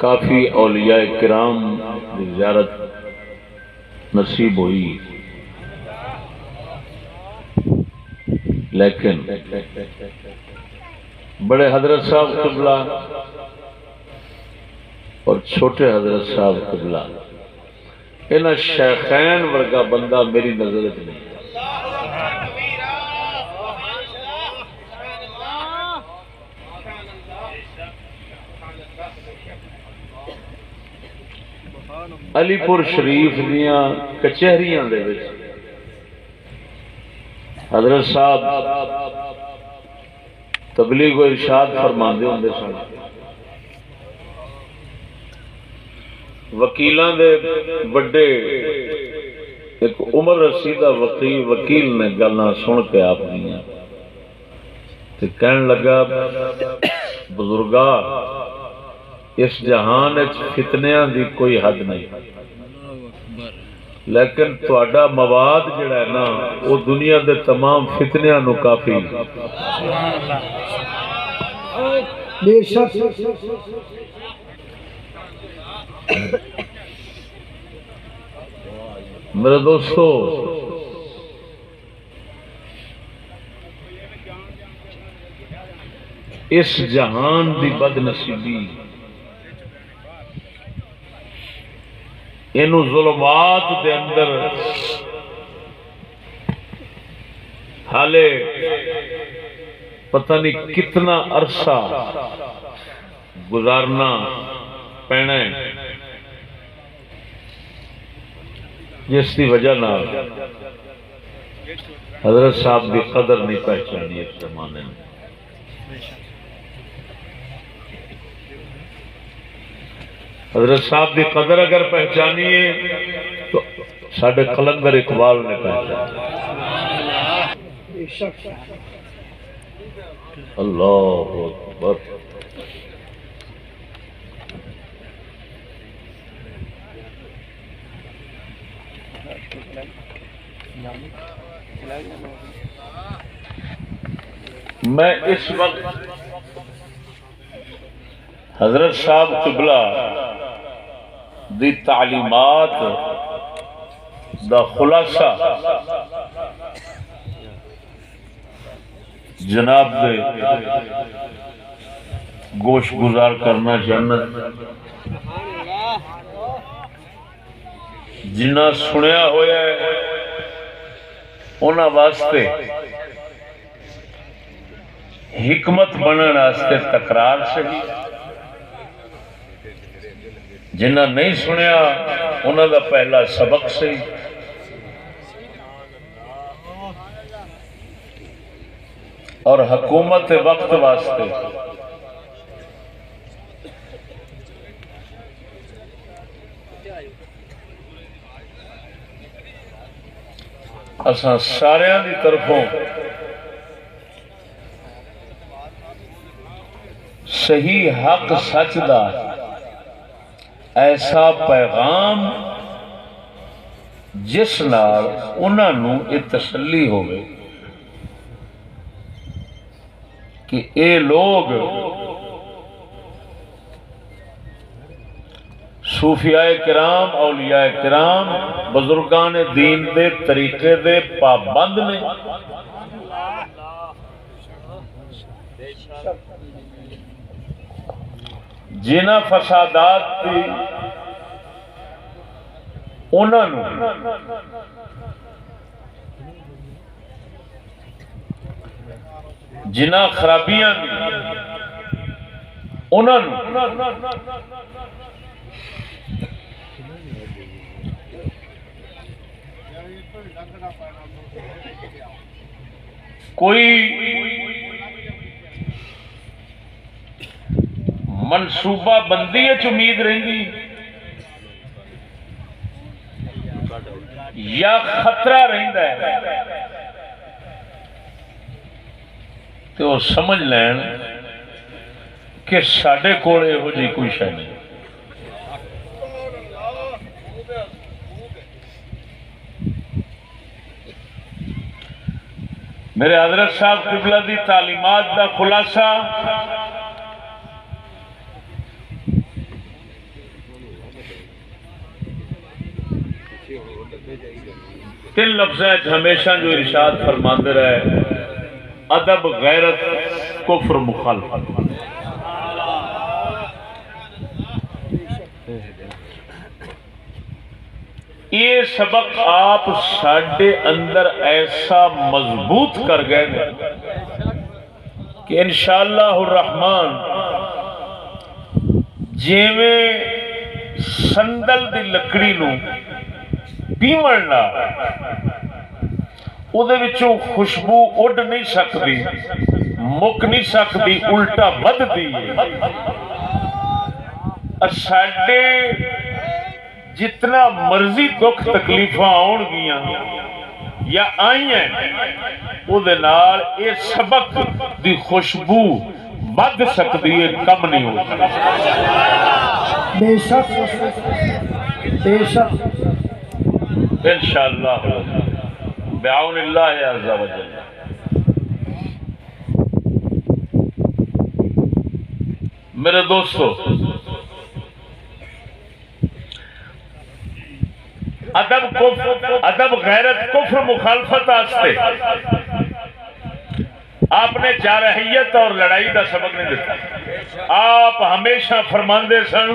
काफ़ी औलिया किराम की ज़ियारत नसीब हुई, लेकिन बड़े हजरत साहब क़िबला और छोटे हजरत साहब क़िबला, इन्हां शेखैन वर्गा बंदा मेरी नजर च नहीं। अलीपुर शरीफ दियां कचहरियां दे विच हजरत साहब तबलीग व इरशाद फरमांदे हुंदे सन। वकीलां दे बड़े एक उमर रसीदा वकील ने गल्लां सुन के आप दियां ते कहन लगा, बुजुर्गा इस जहान फितनियां दी कोई हद नहीं, लेकिन तुहाडा मवाद जिहड़ा है ना वो दुनिया दे तमाम फितनियां नू काफी। मेरे दोस्तों, इस जहान की बदनसीबी इनू जुल्मात दे अंदर हाले पता नहीं कितना अरसा गुजारना पैना है, जिसकी वजह ना हजरत साहब की कदर नहीं पहचानी इस जमाने में। हजरत साहब की कदर अगर पहचानी है तो साडे कलंदर इकबाल ने पहचानी। अल्लाह अकबर। मैं इस वक्त हजरत साहब क़िबला दी तालीमात दा खुलासा जनाब दे गोश गुजार करना चाहना। जिन्ना सुनिया होया है उन्हां वास्ते हिकमत बनने वास्ते तकरार सही, जिन्ना नहीं सुनिया उन्हां दा पहला सबक सही। और हुकूमत वक्त वास्ते असां सारियां दी तरफों सही हक सच दा ऐसा पैगाम जिस नाल उन्हां नूं ये तसल्ली होवे कि ये लोग सूफियाए किराम, औलियाए किराम, बुजुर्गान दीन दे तरीके दे पाबंद ने। जिन्हां फसादात की उन्होंने जिन्हां खराबियां उन्होंने कोई मनसूबा बंदी उम्मीद रही या खतरा रहिंदा है तो वो समझ लैन कि साडे कोल इहो जी कोई शै नहीं। मेरे हजरत साहब क़िबला दी तालीमात दा खुलासा तीन लफ्ज़ हमेशा जो इरशाद फरमाते रहे, अदब, गैरत, कुफ्र, मुखालफत। ये सबक आप साडे अंदर ऐसा मजबूत कर गए कि इंशाअल्लाह रहमान जिवें संदल दी लकड़ी नूं पीवण नाल उहदे विचों खुशबू उड़ नहीं सकती, मुक नहीं सकती, उल्टा वधदी है। साडे जितना मर्जी दुख तकलीफां आउणगियां या आईयां, उहदे नाल ये सबक दी खुशबू बध सकती है, कम नहीं हो सकती। बेशक बेशक इंशाअल्लाह बिआउनिल्लाह अज़्ज़ा व जल। मेरे दोस्तों, अदब, गैरत, कुफ्र, मुखालफत आस्ते आपने जारहियत और लड़ाई का सबक नहीं दिता। आप हमेशा फरमाते सन,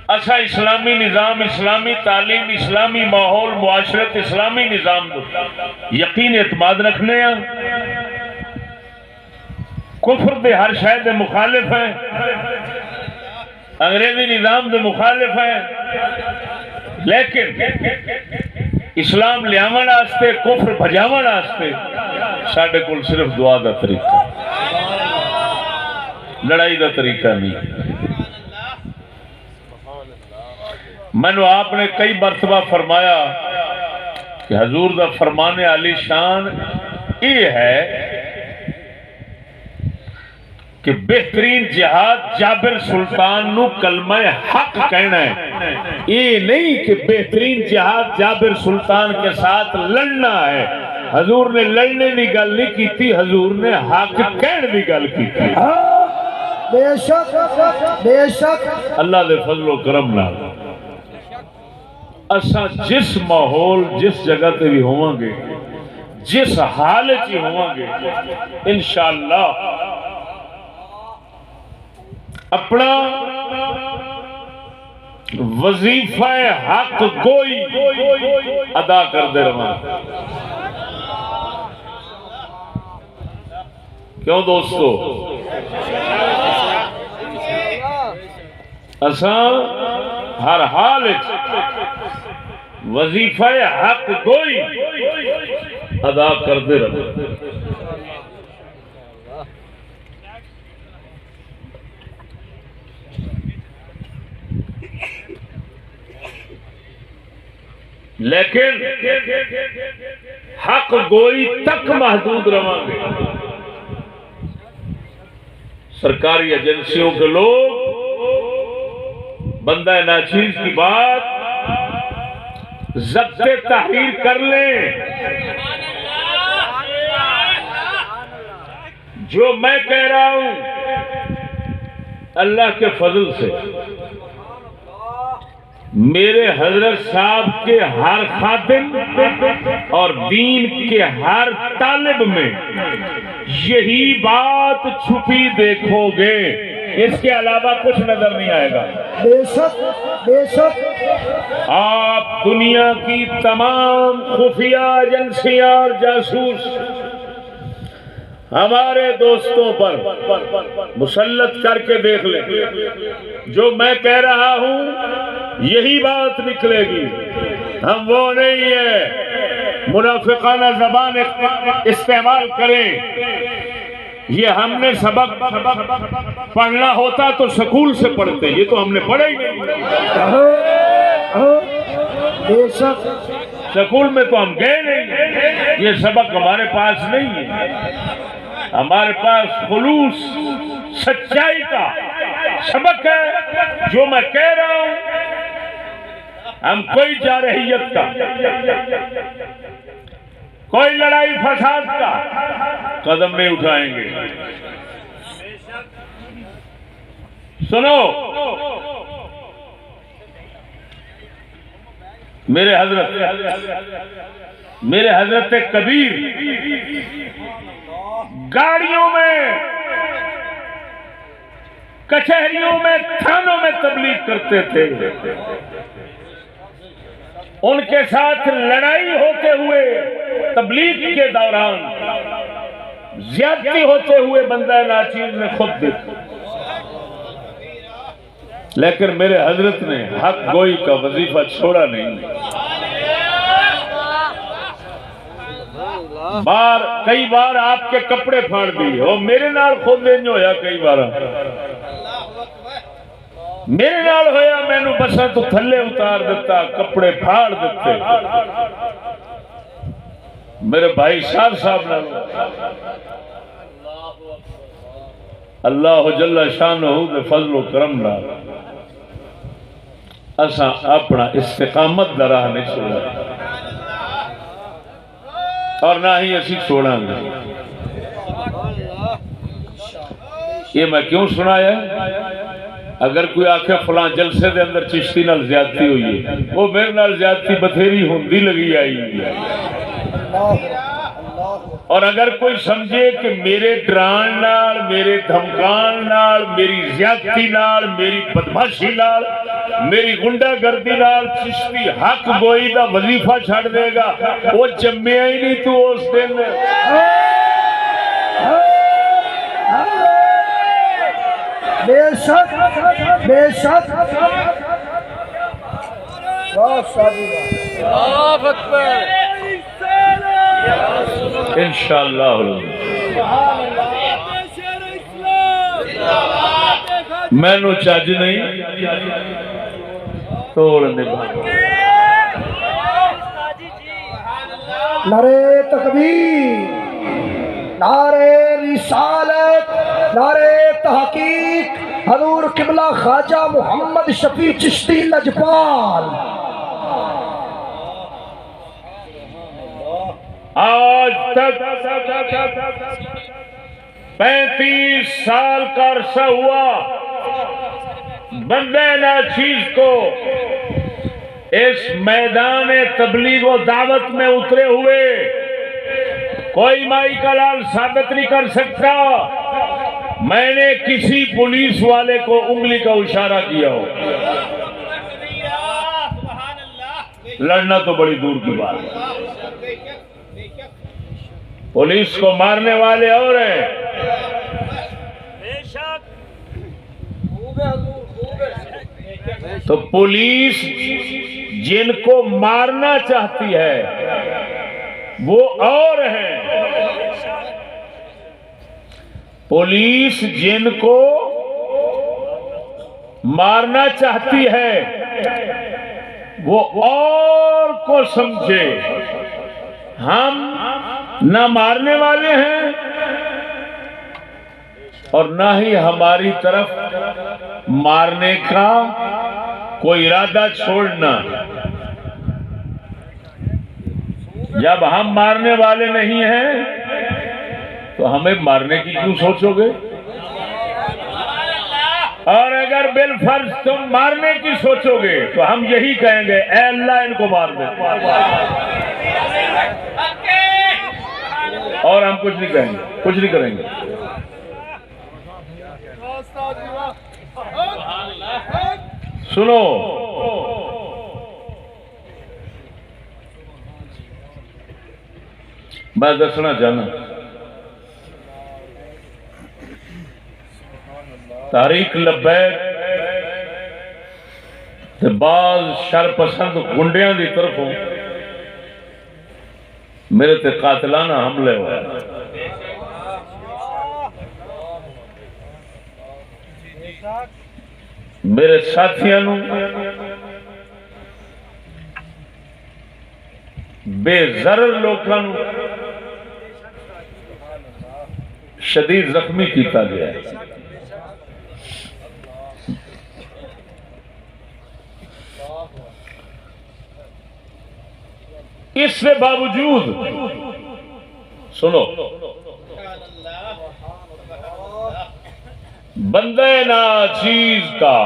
असा इस्लामी निज़ाम, इस्लामी तालीम, इस्लामी माहौल, मुआशरत, इस्लामी निज़ाम यकीन एतमाद रखने, कुफ्र दे हर शय दे मुखालिफ हैं, अंग्रेजी निज़ाम दे मुखालिफ हैं, लेकिन इस्लाम लियावन वास्ते, कुफ्र भजावन वास्ते साडे कोल सिर्फ दुआ का तरीका, लड़ाई का तरीका नहीं। मैनू आपने कई मरतबा फरमाया कि हजूर का फरमाने आली शान ये है कि बेहतरीन जिहाद जाबिर सुल्तान नू कलमा हक कहना है। ये नहीं कि बेहतरीन जिहाद जाबिर सुल्तान के साथ लड़ना है। हजूर ने लड़ने की गल नहीं की, हजूर ने हक कहने की गल की। बेशक बेशक अल्लाह दे फजलो करम नाल असा जिस माहौल, जिस जगह ते भी होवांगे, जिस हाल च होवांगे, इंशाअल्लाह अपना वजीफा हक गोई अदा करते रहा। क्यों दोस्तों, असा हर हाल वजीफा हक गोई अदा करते रहो। लेकिन हक गोई तक महदूद रवांगे। सरकारी एजेंसियों के लोग बंदा नाचीज की बात ज़ब्ते तहरीर कर लें, जो मैं कह रहा हूं अल्लाह के फजल से मेरे हजरत साहब के हर खातिन और दीन के हर तालिब में यही बात छुपी देखोगे, इसके अलावा कुछ नजर नहीं आएगा। बेशक बेशक आप दुनिया की तमाम खुफिया एजेंसियां और जासूस हमारे दोस्तों पर मुसल्लत करके देख लें, जो मैं कह रहा हूं यही बात निकलेगी। हम वो नहीं है मुनाफिकाना जबान इस्तेमाल करें। ये हमने सबक पढ़ना होता तो स्कूल से पढ़ते, ये तो हमने पढ़ा ही नहीं। बेशक स्कूल में तो हम गए नहीं, ये सबक हमारे पास नहीं है। हमारे पास खुलूस सच्चाई का सबक है, जो मैं कह रहा हूं। हम कोई जारहियत का, कोई लड़ाई फसाद का कदम नहीं उठाएंगे। सुनो, मेरे हजरत कबीर गाड़ियों में, कचहरियों में, थानों में तबलीग करते थे। उनके साथ लड़ाई होते हुए तबलीग के दौरान ज्यादती होते हुए बंदा नाचीज ने खुद देखा, लेकिन मेरे हजरत ने हक गोई का वजीफा छोड़ा नहीं। कई बार आपके कपड़े फाड़ दिए, और मेरे नाल खुद इंज होया, कई बार मेरे नाल होया, मैनू बसा तो थल्ले उतार दिता, कपड़े फाड़ दिते। मेरे भाई साहब नाल अल्लाह जल्ला शानहू दे फजलो करम नाल असा अपना इस्तिकामत दा राह नहीं छोड़ा, और ना ही असी छोड़ांगे। ये मैं क्यों सुनाया? अगर कोई आखे फलां जलसे दे अंदर चिश्ती नाल ज्यादती हुई है, वो मेरे नाल ज्यादती बथेरी होंदी लगी आई है। और अगर कोई समझे कि मेरे डरान नाल, मेरे धमकान नाल, मेरी ज्यादती नाल, मेरी बदमाशी नाल, मेरी गुंडागर्दी नाल चिश्ती हक गोई दा वजीफा छड़ देगा, वो जम्मिया ही नहीं तू उस दिन। बेशक बेशक इंशाअल्लाह मैनू चज नहीं तोड़ निभा। नारे तकबीर, नारे रिसालत, नारे तहकीक, हजूर किबला ख्वाजा मोहम्मद शफी चिश्ती लजपाल। आज तक 35 साल का अरसा हुआ बंदे नाचीज को इस मैदान तबलीग व दावत में उतरे हुए कोई माई का लाल साबित नहीं कर सकता मैंने किसी पुलिस वाले को उंगली का इशारा किया हो। लड़ना तो बड़ी दूर की बात है। पुलिस को मारने वाले और हैं। तो पुलिस जिनको मारना चाहती है वो और हैं। पुलिस जिनको मारना चाहती है वो और को समझे। हम न मारने वाले हैं और न ही हमारी तरफ मारने का कोई इरादा छोड़ना। जब हम मारने वाले नहीं हैं तो हमें मारने की क्यों सोचोगे? और अगर बिलफर्ज तुम मारने की सोचोगे तो हम यही कहेंगे ऐ अल्लाह इनको मार दे, और हम कुछ नहीं कहेंगे, कुछ नहीं करेंगे। सुनो, मैं दसना चाहना तारीख लब्बैक ते बाज शरपसंद गुंडियां की तरफों मेरे ते कातलाना हमले हुए। मेरे साथियों बेजरर लोगों शदीद जख्मी किया गया है। इसके बावजूद सुनो, बंदे नाचीज का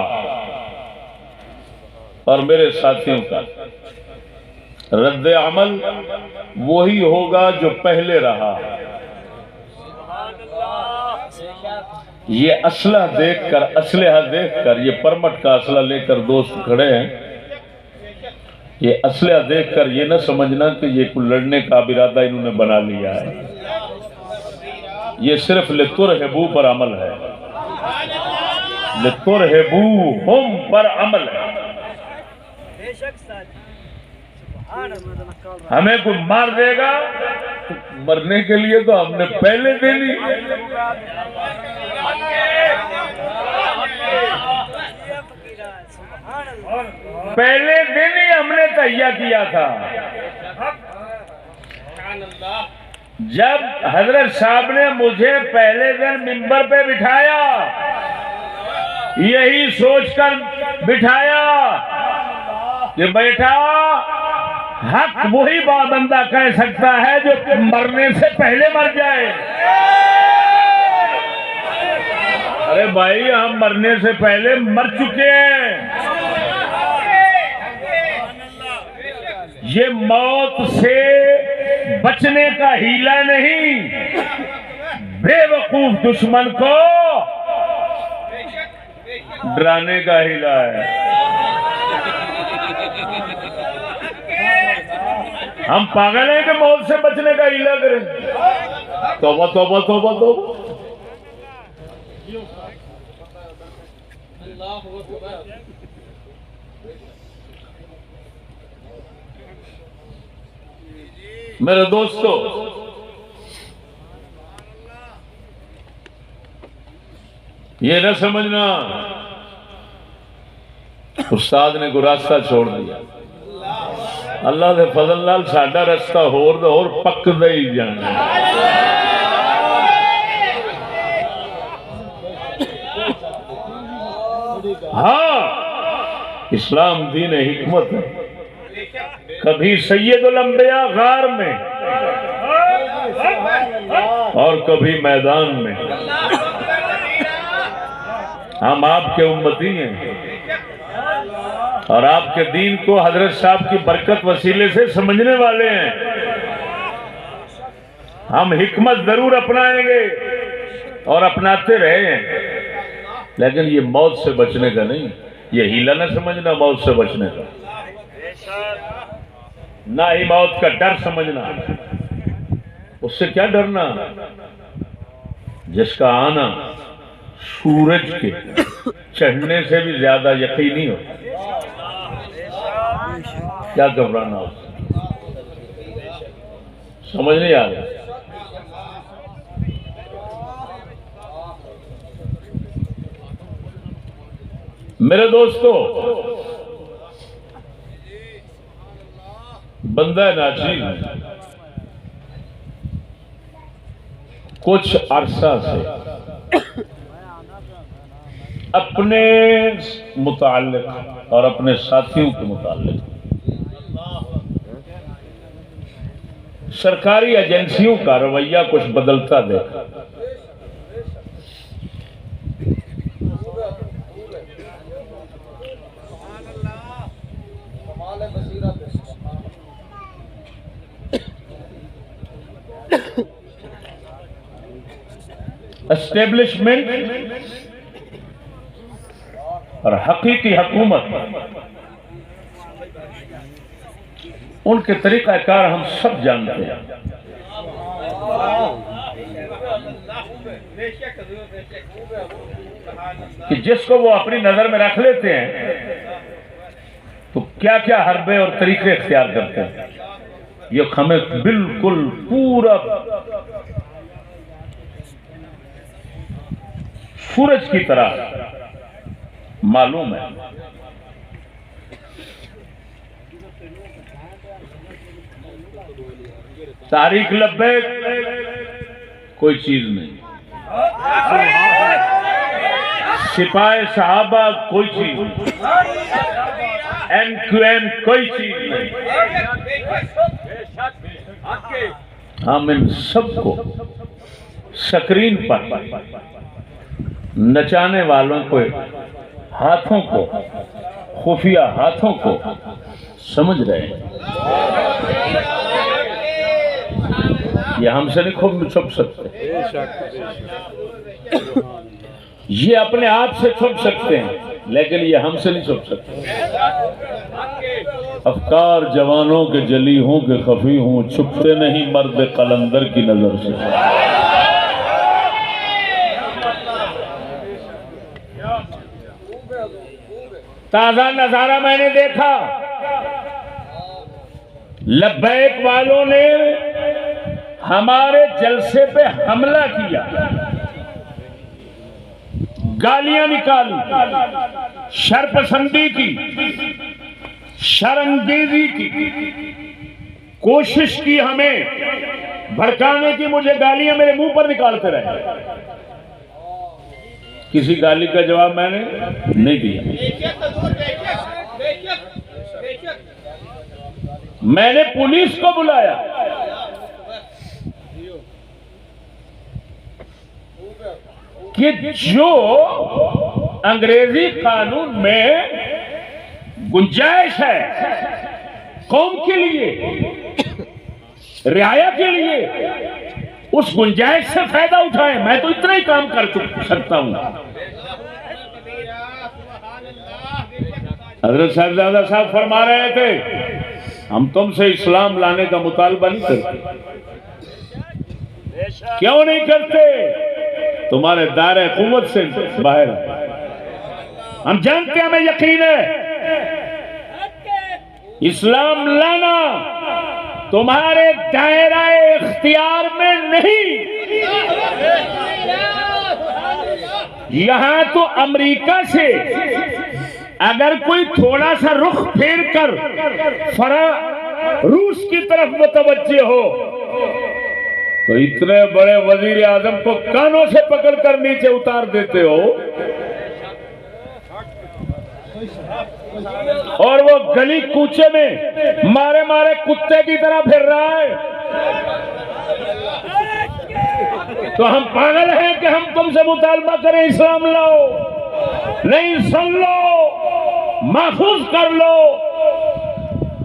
और मेरे साथियों का रद्द अमल वही होगा जो पहले रहा। ये असला देखकर, असलहा देखकर, ये परमट का असला लेकर दोस्त खड़े हैं, ये असलहा देखकर ये न समझना कि ये कुछ लड़ने का इरादा इन्होंने बना लिया है। ये सिर्फ लितुरहिबू पर अमल है, लितुरहिबू हुम पर अमल है। हमें कोई मार देगा तो मरने के लिए तो हमने पहले दे ली। पहले दिन ही हमने तैयार किया था। जब हजरत साहब ने मुझे पहले दिन मिंबर पे बिठाया, यही सोचकर बिठाया कि बेटा हक वही बंदा कह सकता है जो मरने से पहले मर जाए। अरे भाई हम मरने से पहले मर चुके हैं। ये मौत से बचने का हीला नहीं, बेवकूफ दुश्मन को डराने का हीला है। हम पागल हैं कि मौत से बचने का हीला करें? तौबा तौबा तौबा तौबा। मेरे दोस्तों, ये न समझना उस्ताद ने कोई रास्ता छोड़ दिया। अल्लाह के फजल नाल साडा रास्ता होर तो होर पकदा ही जाना। हाँ, इस्लाम दीन हिकमत है। कभी सैयदुल अंबिया गार में और कभी मैदान में। हम आपके उम्मती हैं और आपके दीन को हजरत साहब की बरकत वसीले से समझने वाले हैं। हम हिकमत जरूर अपनाएंगे और अपनाते रहे हैं, लेकिन ये मौत से बचने का नहीं। ये हीला न समझना मौत से बचने का, ना ही मौत का डर समझना। उससे क्या डरना जिसका आना सूरज के चढ़ने से भी ज्यादा यकीनी हो। क्या घबराना उससे? समझ नहीं आ रहा। मेरे दोस्तों, बंदा नाचीज कुछ अरसा से अपने मुताल्लिक और अपने साथियों के मुताल्लिक सरकारी एजेंसियों का रवैया कुछ बदलता देखा। एस्टेब्लिशमेंट और हकीकी हुकूमत, उनके तरीकाकार हम सब जानते हैं। कि जिसको वो अपनी नजर में रख लेते हैं तो क्या क्या हरबे और तरीके इख्तियार करते हैं, ये हमें बिल्कुल पूरा सूरज की तरह मालूम है। तारीख लब्बैक कोई चीज नहीं, सिपाही साहबा कोई चीज नहीं, MQM कोई चीज नहीं। हम इन सबको स्क्रीन पर नचाने वालों को हाथों को खुफिया हाथों को समझ रहे हैं। ये हमसे नहीं खूब छुप सकते, ये अपने आप से छुप सकते हैं, लेकिन ये हमसे नहीं छुप सकते। अफकार जवानों के जली हूं कि खफी हूं, छुपते नहीं मर्द कलंदर की नजर से। ताजा नजारा मैंने देखा, लब्बैक वालों ने हमारे जलसे पे हमला किया, गालियां निकाली, शरपसंदी की, शर्मंगेजी की, कोशिश की हमें भड़काने की। मुझे गालियां मेरे मुंह पर निकालते रहे, किसी गाली का जवाब मैंने नहीं दिया। मैंने पुलिस को बुलाया, कि जो अंग्रेजी कानून में गुंजाइश है कौम के लिए, रियाया के लिए, उस गुंजाइश से फायदा उठाएं। मैं तो इतना ही काम कर सकता हूं। हजरत साहबजादा साहब फरमा रहे थे, हम तुमसे इस्लाम लाने का मुतालबा नहीं करते। क्यों नहीं करते? तुम्हारे दायरे कुव्वत से बाहर। हम जानते हैं, हमें यकीन है, इस्लाम लाना तुम्हारे दायरा इख्तियार में नहीं। यहां तो अमेरिका से अगर कोई थोड़ा सा रुख फेर कर रूस की तरफ मुतवज्जे हो, तो इतने बड़े वजीर आजम को कानों से पकड़कर नीचे उतार देते हो, और वो गली कूचे में मारे मारे कुत्ते की तरह फिर रहा है। तो हम पागल हैं कि हम तुमसे मुतालबा करें इस्लाम लाओ? नहीं, सुन लो, महफूज कर लो,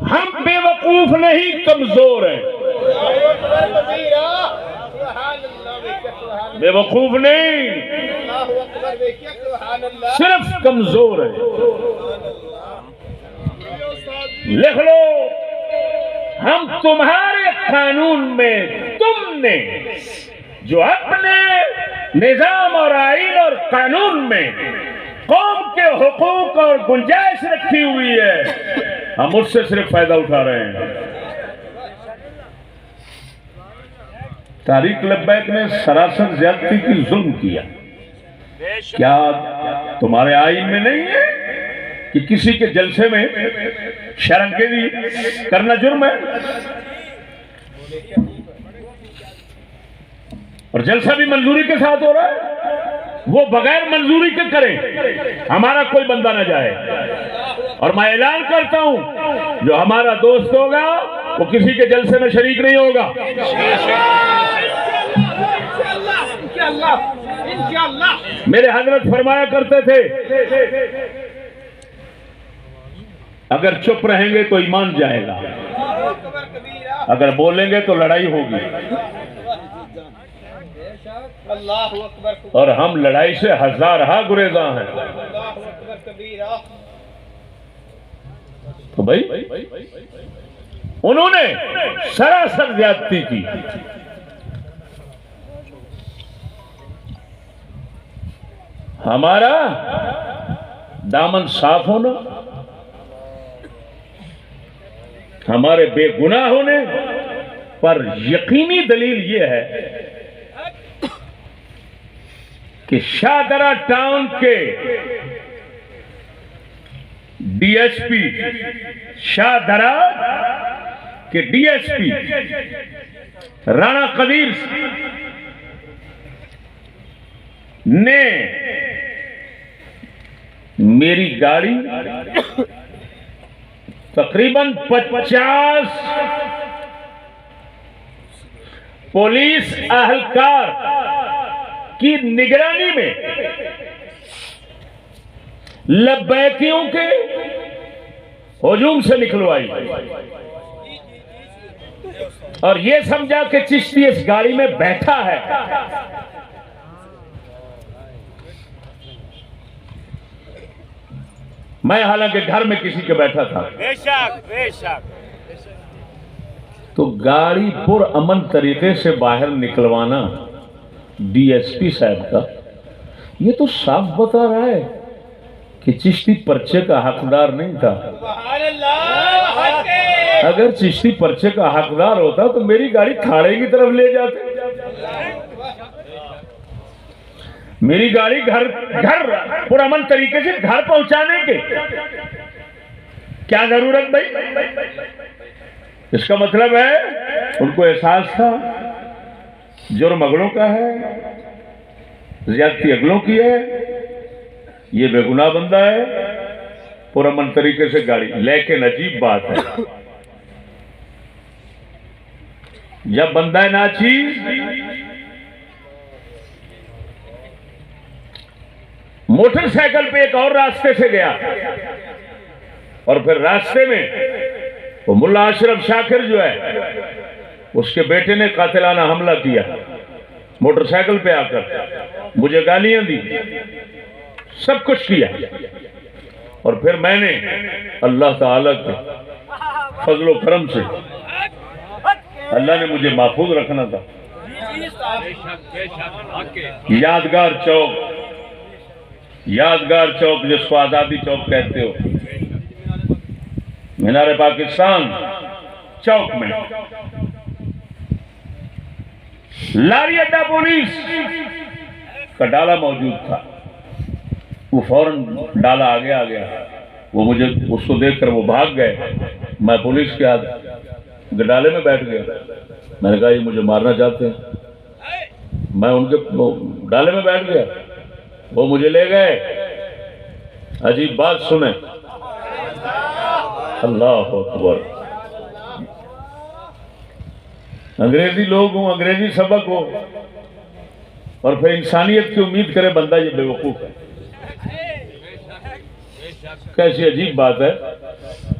हम बेवकूफ नहीं, कमजोर हैं। बेवकूफ नहीं, सिर्फ कमजोर है। लिख लो, हम तुम्हारे कानून में तुमने जो अपने निजाम और आईन और कानून में कौम के हुकूक और गुंजाइश रखी हुई है, हम उससे सिर्फ फायदा उठा रहे हैं। तारिक लब्बैक ने सरासर ज्यादती की जुल्म किया। क्या तुम्हारे आईन में नहीं है कि किसी के जलसे में शर्मंगेजी करना जुर्म है? और जलसा भी मंजूरी के साथ हो रहा है, वो बगैर मंजूरी के करें, हमारा कोई बंदा ना जाए। और मैं ऐलान करता हूं, जो हमारा दोस्त होगा वो किसी के जलसे में शरीक नहीं होगा। मेरे हजरत फरमाया करते थे, अगर चुप रहेंगे तो ईमान जाएगा, अगर बोलेंगे तो लड़ाई होगी। और हम लड़ाई से हजारहा गुरेजा हैं। तो भाई उन्होंने सरासर ज्यादती की। हमारा दामन साफ होना, हमारे बेगुनाह होने पर यकीनी दलील यह है कि शाहदरा टाउन के डीएसपी, शाहदरा के डीएसपी राणा कदीर ने मेरी गाड़ी तकरीबन 50 पुलिस अहलकार की निगरानी में लब्बैकियों के हुजूम से निकलवाई और ये समझा कि चिश्ती इस गाड़ी में बैठा है। मैं हालांकि घर में किसी के बैठा था, बेशक बेशक। तो गाड़ी पुरअमन तरीके से बाहर निकलवाना डीएसपी साहब का, ये तो साफ बता रहा है कि चिश्ती पर्चे का हकदार नहीं था। अगर चिश्ती पर्चे का हकदार होता तो मेरी गाड़ी थाने की तरफ ले जाते। मेरी गाड़ी घर पुरअमन तरीके से घर पहुंचाने के क्या जरूरत भाई? इसका मतलब है उनको एहसास था जुर्म अगलों का है, ज्यादती अगलों की है, ये बेगुनाह बंदा है, पुरअमन तरीके से गाड़ी। लेकिन अजीब बात है, जब बंदा नाचीज मोटरसाइकिल पे एक और रास्ते से गया और फिर रास्ते में वो मुल्ला अशरफ शाकिर जो है उसके बेटे ने कातिलाना हमला किया, मोटरसाइकिल पे आकर मुझे गालियां दी, सब कुछ किया। और फिर मैंने अल्लाह ताला के फजलो करम से, अल्लाह ने मुझे महफूज रखना था। यादगार चौक जिसको आजादी चौक कहते हो, मीनार पाकिस्तान चौक में लारी अड्डा पुलिस का डाला मौजूद था। वो फौरन डाला आगे आ गया, वो मुझे उसको देखकर वो भाग गए। मैं पुलिस के हाथ डाले में बैठ गया। मैंने कहा ये मुझे मारना चाहते हैं। मैं उनके डाले में बैठ गया, वो मुझे ले गए। अजीब बात सुने, अल्लाह अकबर। अंग्रेजी लोग हो, अंग्रेजी सबक हो और फिर इंसानियत की उम्मीद करे बंदा, ये बेवकूफ है। कैसी अजीब बात है।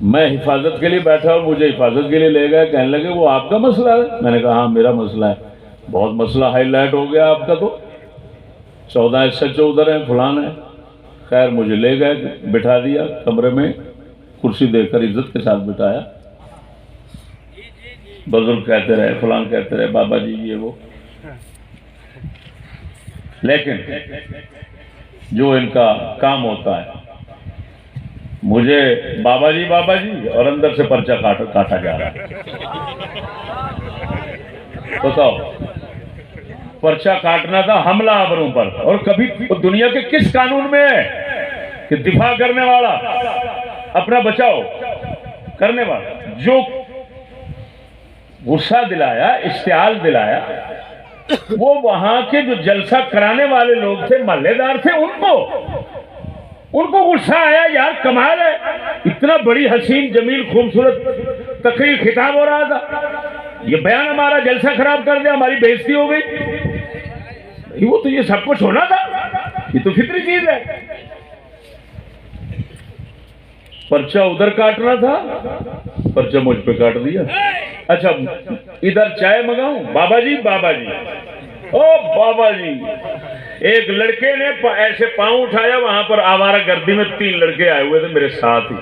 मैं हिफाजत के लिए बैठा और मुझे हिफाजत के लिए ले गए। कहने लगे वो आपका मसला है। मैंने कहा हाँ मेरा मसला है। बहुत मसला हाईलाइट हो गया आपका, तो 14 SHO उधर है, फलान है। खैर मुझे ले गए, बिठा दिया कमरे में, कुर्सी देकर इज्जत के साथ बिठाया। बुजुर्ग कहते रहे, फलान कहते रहे, बाबा जी ये वो। लेकिन जो इनका काम होता है, मुझे बाबा जी और अंदर से पर्चा काटा जा रहा है। बताओ, पर्चा काटना था हमला आबरों पर, और कभी दुनिया के किस कानून में है कि दिफा करने वाला, अपना बचाव करने वाला, जो गुस्सा दिलाया, इश्तियाल दिलाया, वो वहां के जो जलसा कराने वाले लोग थे, महल्लेदार थे, उनको गुस्सा आया। यार कमाल है, इतना बड़ी हसीन जमील खूबसूरत तकरीर खिताब हो रहा था, ये बयान हमारा जलसा खराब कर दिया, हमारी बेइज्जती हो गई। वो तो ये सब कुछ होना था, ये तो फिक्री चीज है। पर्चा उधर काटना था, पर्चा मुझ पे काट दिया। अच्छा इधर चाय मंगाऊं? बाबा जी ओ बाबा जी, एक लड़के ने ऐसे पांव उठाया, वहां पर आवारा गर्दी में 3 लड़के आए हुए थे मेरे साथ ही।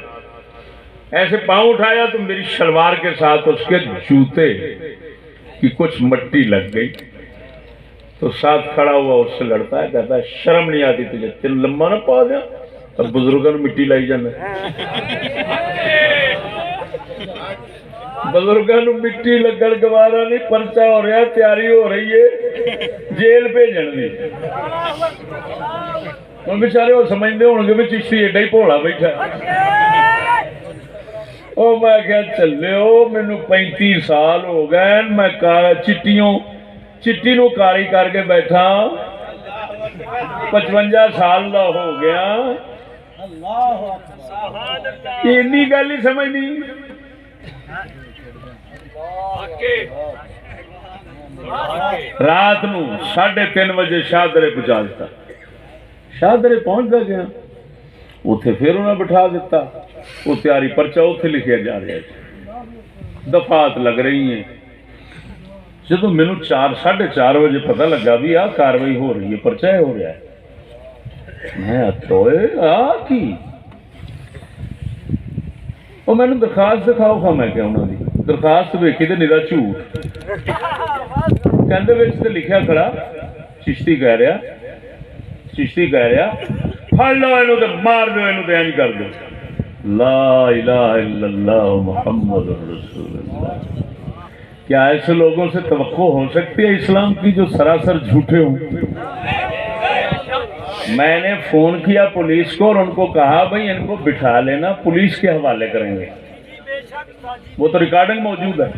ऐसे पांव उठाया तो मेरी शलवार के साथ उसके जूते की कुछ मट्टी लग गई। तो साथ खड़ा हुआ उससे लड़ता है, कहता है शर्म नहीं आती तुझे, तेन लम्बा ना पा दिया, अब बुजुर्गों ने मिट्टी लाई जाना। बुजुर्गों मिट्टी लगन गवारा नहीं, पर्चा हो रहा, तैयारी हो रही है जेल भेजन की। हम बेचारे और समझते होंगे भी चिश्ती एडा ही भोला बैठा। ओ मैं क्या चले, मैनू 35 साल हो गए, मैं चिट्टी नू काली करके बैठा, 55 साल का हो गया, इन्नी गल ही समझ नहीं। रात नू 3:30 बजे शाहदरे पहुंचा दिता। शाहदरे पहुंचता गया, उत्थे फिर उन्हें बिठा दिता, वो तैयारी परचा उत्थे लिखिया जा रहा है, दफात लग रही है। जो मैनू 4-4:30 बजे पता लगा भी आ कार्रवाई हो रही है, परचा हो रहा है, मैं तोए आ की वो मैंने दरखास्त दिखाओ खा, मैं क्या उन्होंने दरखास्त वेखी तो निरा झूठ, कहते तो लिखिया खड़ा चिश्ती कह रहा फड़ लो इनू तो मार दो, इनू तो इंज कर दो, ला इलाहा इल्लल्लाह मुहम्मद रसूलुल्लाह। क्या ऐसे लोगों से तवक्को हो सकती है इस्लाम की जो सरासर झूठे हों? मैंने फोन किया पुलिस को और उनको कहा भाई इनको बिठा लेना, पुलिस के हवाले करेंगे। वो तो रिकॉर्डिंग मौजूद है,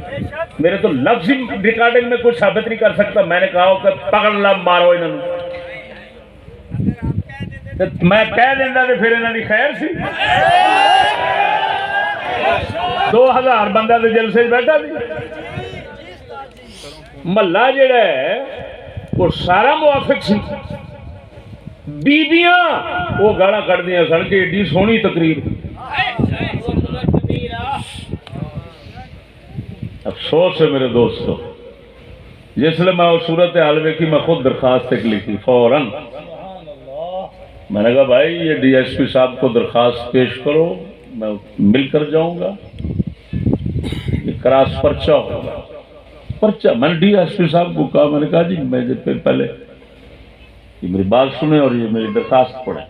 मेरे तो लफ्ज ही रिकॉर्डिंग में कुछ साबित नहीं कर सकता। मैंने कहा कि पकड़ ला मारो इन्होंने, मैं कह देंदा तो फिर इन्होंने खैर सी। 2000 बंदा तो जलसे बैठा थी, महला जेड़ा है वो सारा मुआफिक सी। बीबियां वो गाला कट दिया सन कि एडी सोहनी तकरीर। अफसोस है मेरे दोस्तों, जिसले मैं उस सूरत हाल वेखी मैं खुद दरखास्त एक लिखी फौरन। मैंने कहा भाई ये डीएसपी साहब को दरखास्त पेश करो, मैं मिलकर जाऊंगा, ये क्रॉस पर्चा होगा। पर्चा मैंने डीएसपी साहब को कहा, मैंने कहा जी मैं पहले ये मेरी बात सुने और ये मेरी दरखास्त पढ़े।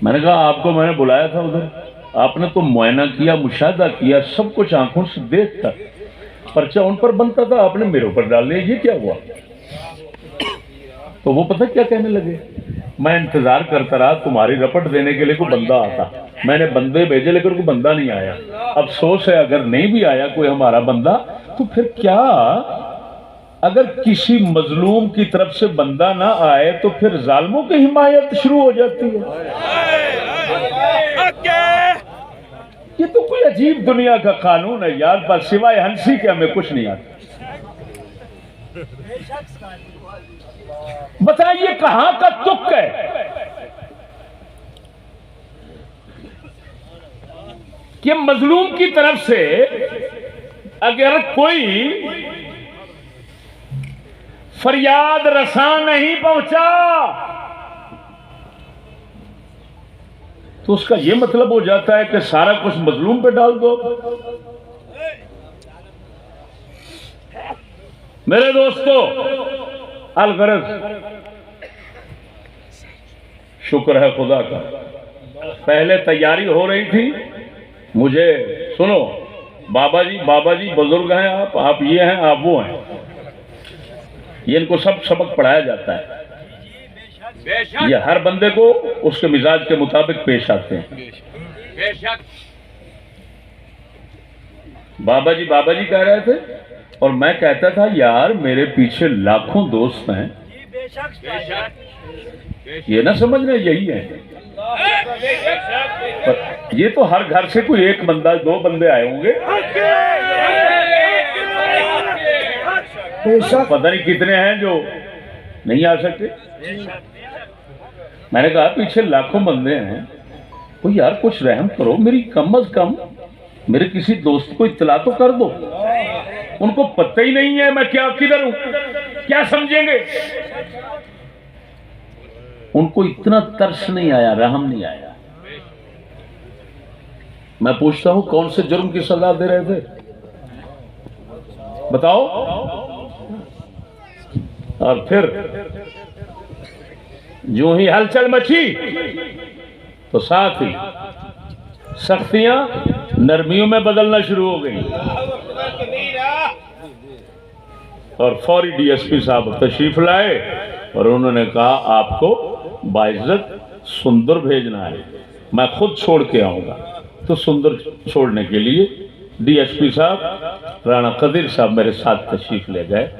मैंने कहा आपको मैंने बुलाया था उधर, आपने तो मुआयना किया, मुशाहदा किया, सब कुछ आंखों से देख कर पर्चा उन पर बनता था, आपने मेरे ऊपर डाल दिया, ये क्या हुआ? तो वो पता क्या कहने लगे, मैं इंतजार करता रहा तुम्हारी रपट देने के लिए कोई बंदा आता, मैंने बंदे भेजे लेकर कोई बंदा नहीं आया। अफसोस है अगर नहीं भी आया कोई हमारा बंदा तो फिर क्या, अगर किसी मजलूम की तरफ से बंदा ना आए तो फिर जालिमों की हिमायत शुरू हो जाती है। ये तो कोई अजीब दुनिया का कानून है यार, पर सिवाय हंसी के हमें कुछ नहीं आता। बताइए कहां का तुक है? कि मजलूम की तरफ से अगर कोई फरियाद रसा नहीं पहुंचा तो उसका यह मतलब हो जाता है कि सारा कुछ मजलूम पे डाल दो। मेरे दोस्तों अलगरज शुक्र है खुदा का, पहले तैयारी हो रही थी। मुझे सुनो बाबा जी बुजुर्ग हैं आप ये हैं, आप वो हैं, ये इनको सब सबक पढ़ाया जाता है। ये हर बंदे को उसके मिजाज के मुताबिक पेश आते हैं। बाबा जी कह रहे थे और मैं कहता था यार मेरे पीछे लाखों दोस्त हैं, ये ना समझना यही है, पर ये तो हर घर से कोई एक बंदा 2 बंदे आए होंगे, पता नहीं कितने हैं जो नहीं आ सकते। मैंने कहा पीछे लाखों बंदे हैं, कोई यार कुछ रहम करो, मेरी कम अज कम मेरे किसी दोस्त को इत्तला तो कर दो। उनको पता ही नहीं है मैं क्या किधर हूं, क्या समझेंगे? उनको इतना तरस नहीं आया, रहम नहीं आया। मैं पूछता हूं कौन से जुर्म की सजा दे रहे थे बताओ? और फिर जो ही हलचल मची तो साथ ही सख्तियां नरमियों में बदलना शुरू हो गई और फौरी डीएसपी साहब तशरीफ लाए और उन्होंने कहा आपको बाइज्जत सुंदर भेजना है, मैं खुद छोड़ के आऊंगा। तो सुंदर छोड़ने के लिए डीएसपी साहब राणा कदीर साहब मेरे साथ तशरीफ ले गए।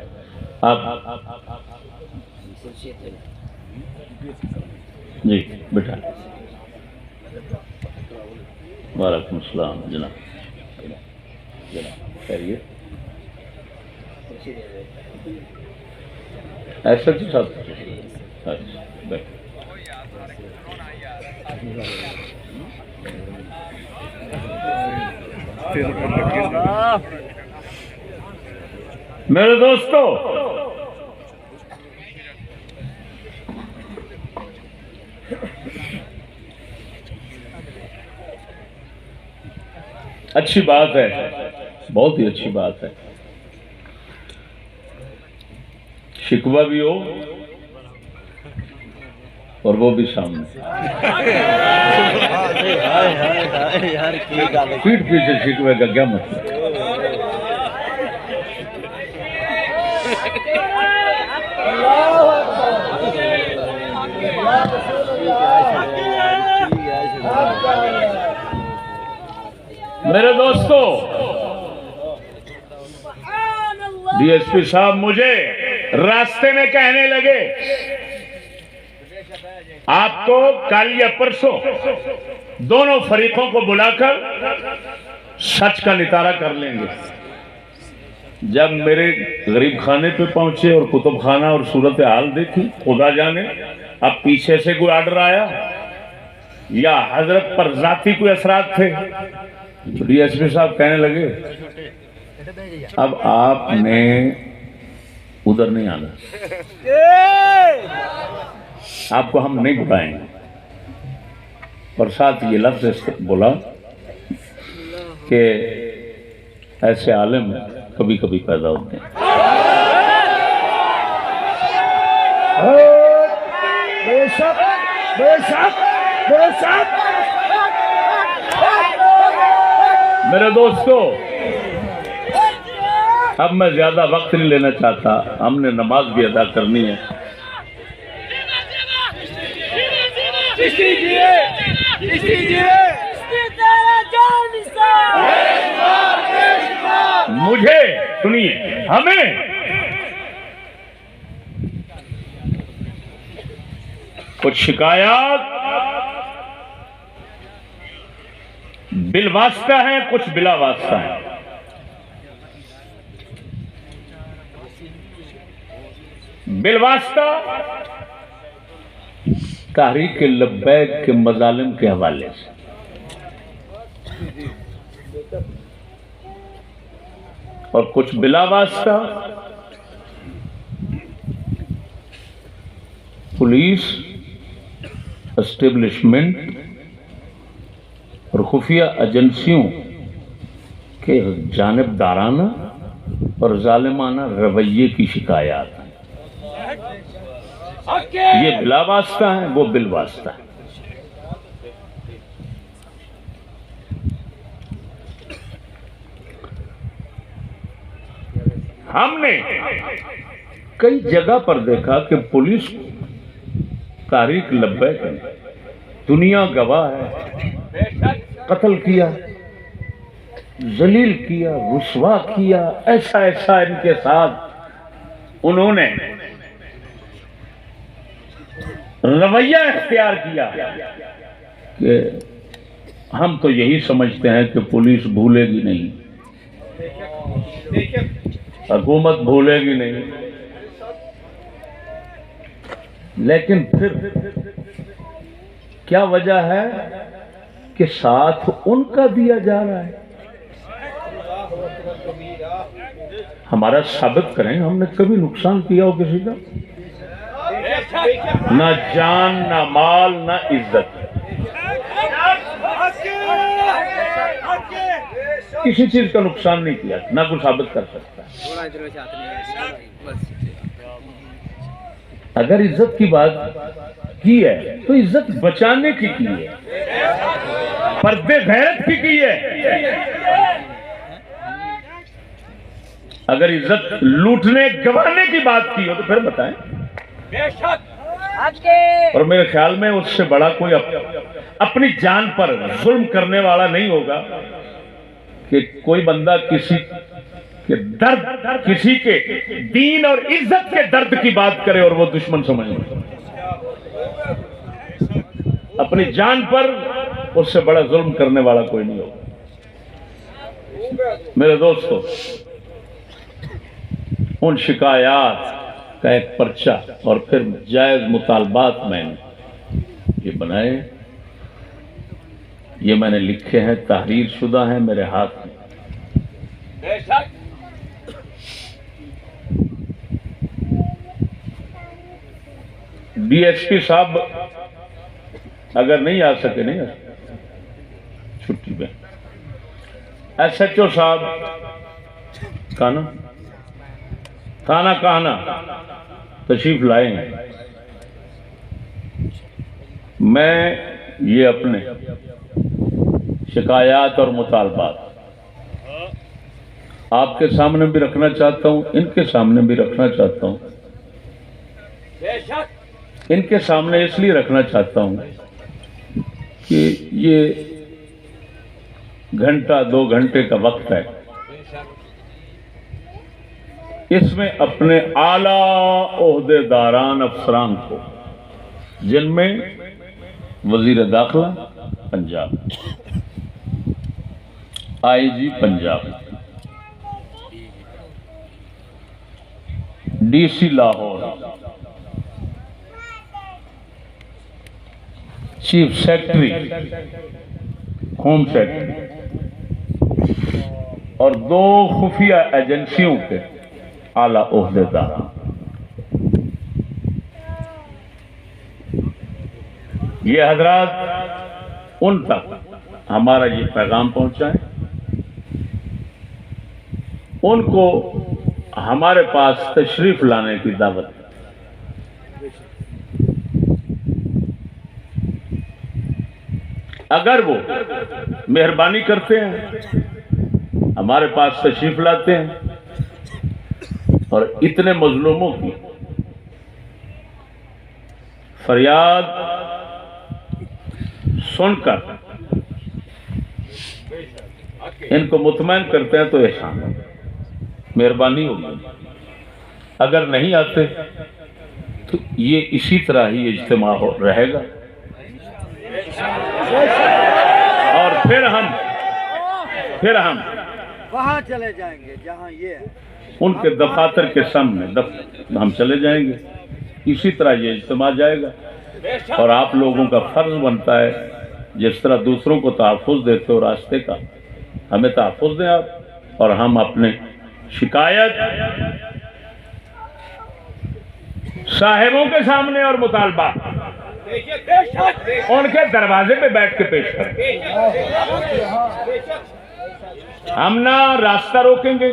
आप जी बेटा, वालेकुम सलाम जनाब, खैरियत? ऐसा जी साहब, अच्छा मेरे दोस्तों, अच्छी बात है, बहुत ही अच्छी बात है। शिकवा भी हो और वो भी सामने, पीठ पीछे शिकवे का क्या मतलब। मेरे दोस्तों, डीएसपी साहब मुझे रास्ते में कहने लगे, आपको कल या परसों दोनों फरीकों को बुलाकर सच का नितारा कर लेंगे। जब मेरे गरीब खाने पे पहुंचे और कुतुब खाना और सूरत हाल देखी, खुदा जाने अब पीछे से कोई आर्डर आया या हजरत पर जाती कोई असरात थे। डीएसपी साहब कहने लगे, अब आपने उधर नहीं आना, आपको हम नहीं बुलाएंगे। और साथ ये लफ्ज बोला कि ऐसे आलिम कभी कभी पैदा होते हैं। बेशक बेशक बेशक। मेरे दोस्तों, अब मैं ज्यादा वक्त नहीं लेना चाहता, हमने नमाज भी अदा करनी है। मुझे सुनिए, हमें कुछ शिकायत बिल वास्ता है, कुछ बिला वास्ता है। बिल वास्ता तहरीक लब्बैक के मजालिम के हवाले से, और कुछ बिला वास्ता पुलिस, एस्टेब्लिशमेंट और खुफिया एजेंसियों के जानिबदाराना और जालिमाना रवैये की शिकायत है। ये बिला वास्ता है, वो बिल वास्ता है। हमने कई जगह पर देखा कि पुलिस तारीख लब्बैक है, दुनिया गवाह है, कत्ल किया, जलील किया, रुस्वा किया, ऐसा ऐसा इनके साथ उन्होंने रवैया इख्तियार किया कि हम तो यही समझते हैं कि पुलिस भूलेगी नहीं, हुकूमत भूलेगी नहीं। लेकिन फिर क्या वजह है कि साथ उनका दिया जा रहा है? हमारा साबित करें, हमने कभी नुकसान किया हो किसी का? ना जान, ना माल, ना इज्जत, किसी चीज का नुकसान नहीं किया, ना कुछ साबित कर सकता। अगर इज्जत की बात की है तो इज्जत बचाने की है, पर्दे गैरत की है। अगर इज्जत लूटने गंवाने की बात की हो तो फिर बताएं। और मेरे ख्याल में उससे बड़ा कोई अपनी जान पर जुल्म करने वाला नहीं होगा कि कोई बंदा किसी के दर्द, किसी के दीन और इज्जत के दर्द की बात करे और वो दुश्मन समझ ले। अपनी जान पर उससे बड़ा जुल्म करने वाला कोई नहीं होगा। मेरे दोस्तों, उन शिकायत का एक पर्चा और फिर जायज मुतालबात मैंने ये बनाए ये मैंने लिखे हैं, तहरीर शुदा है मेरे हाथ में। डीएसपी साहब अगर नहीं आ सके, नहीं आ सके छुट्टी पे, एसएचओ साहब काना तशरीफ लाए हैं। मैं ये अपने शिकायत और मुतालबात आपके सामने भी रखना चाहता हूं, इनके सामने भी रखना चाहता हूं। इनके सामने इसलिए रखना चाहता हूं कि ये घंटा 2 घंटे का वक्त है, इसमें अपने आला ओहदेदारान अफसरान को, जिनमें वजीर दाखिला Punjab, IG Punjab, DC Lahore, chief secretary home secretary और 2 खुफिया एजेंसियों के आला ओहदेदार, ये हजरात उन तक हमारा ये पैगाम पहुंचाएं, उनको हमारे पास तशरीफ लाने की दावत है। अगर वो मेहरबानी करते हैं, हमारे पास तशरीफ लाते हैं और इतने मजलूमों की फरियाद सुनकर इनको मुतमैन करते हैं तो एहसान है, मेहरबानी होगी। अगर नहीं आते तो ये इसी तरह ही इज्तिमा रहेगा और फिर हम वहां चले जाएंगे जहां ये है, उनके दफातर के सामने हम चले जाएंगे। इसी तरह ये इज्तिमा जाएगा और आप लोगों का फर्ज बनता है, जिस तरह दूसरों को तहफ़्फ़ुज़ देते हो रास्ते का, हमें तहफ़्फ़ुज़ दें आप, और हम अपने शिकायत साहिबों के सामने और मुतालबा उनके दरवाजे पे बैठ के पेश करें। हम ना रास्ता रोकेंगे,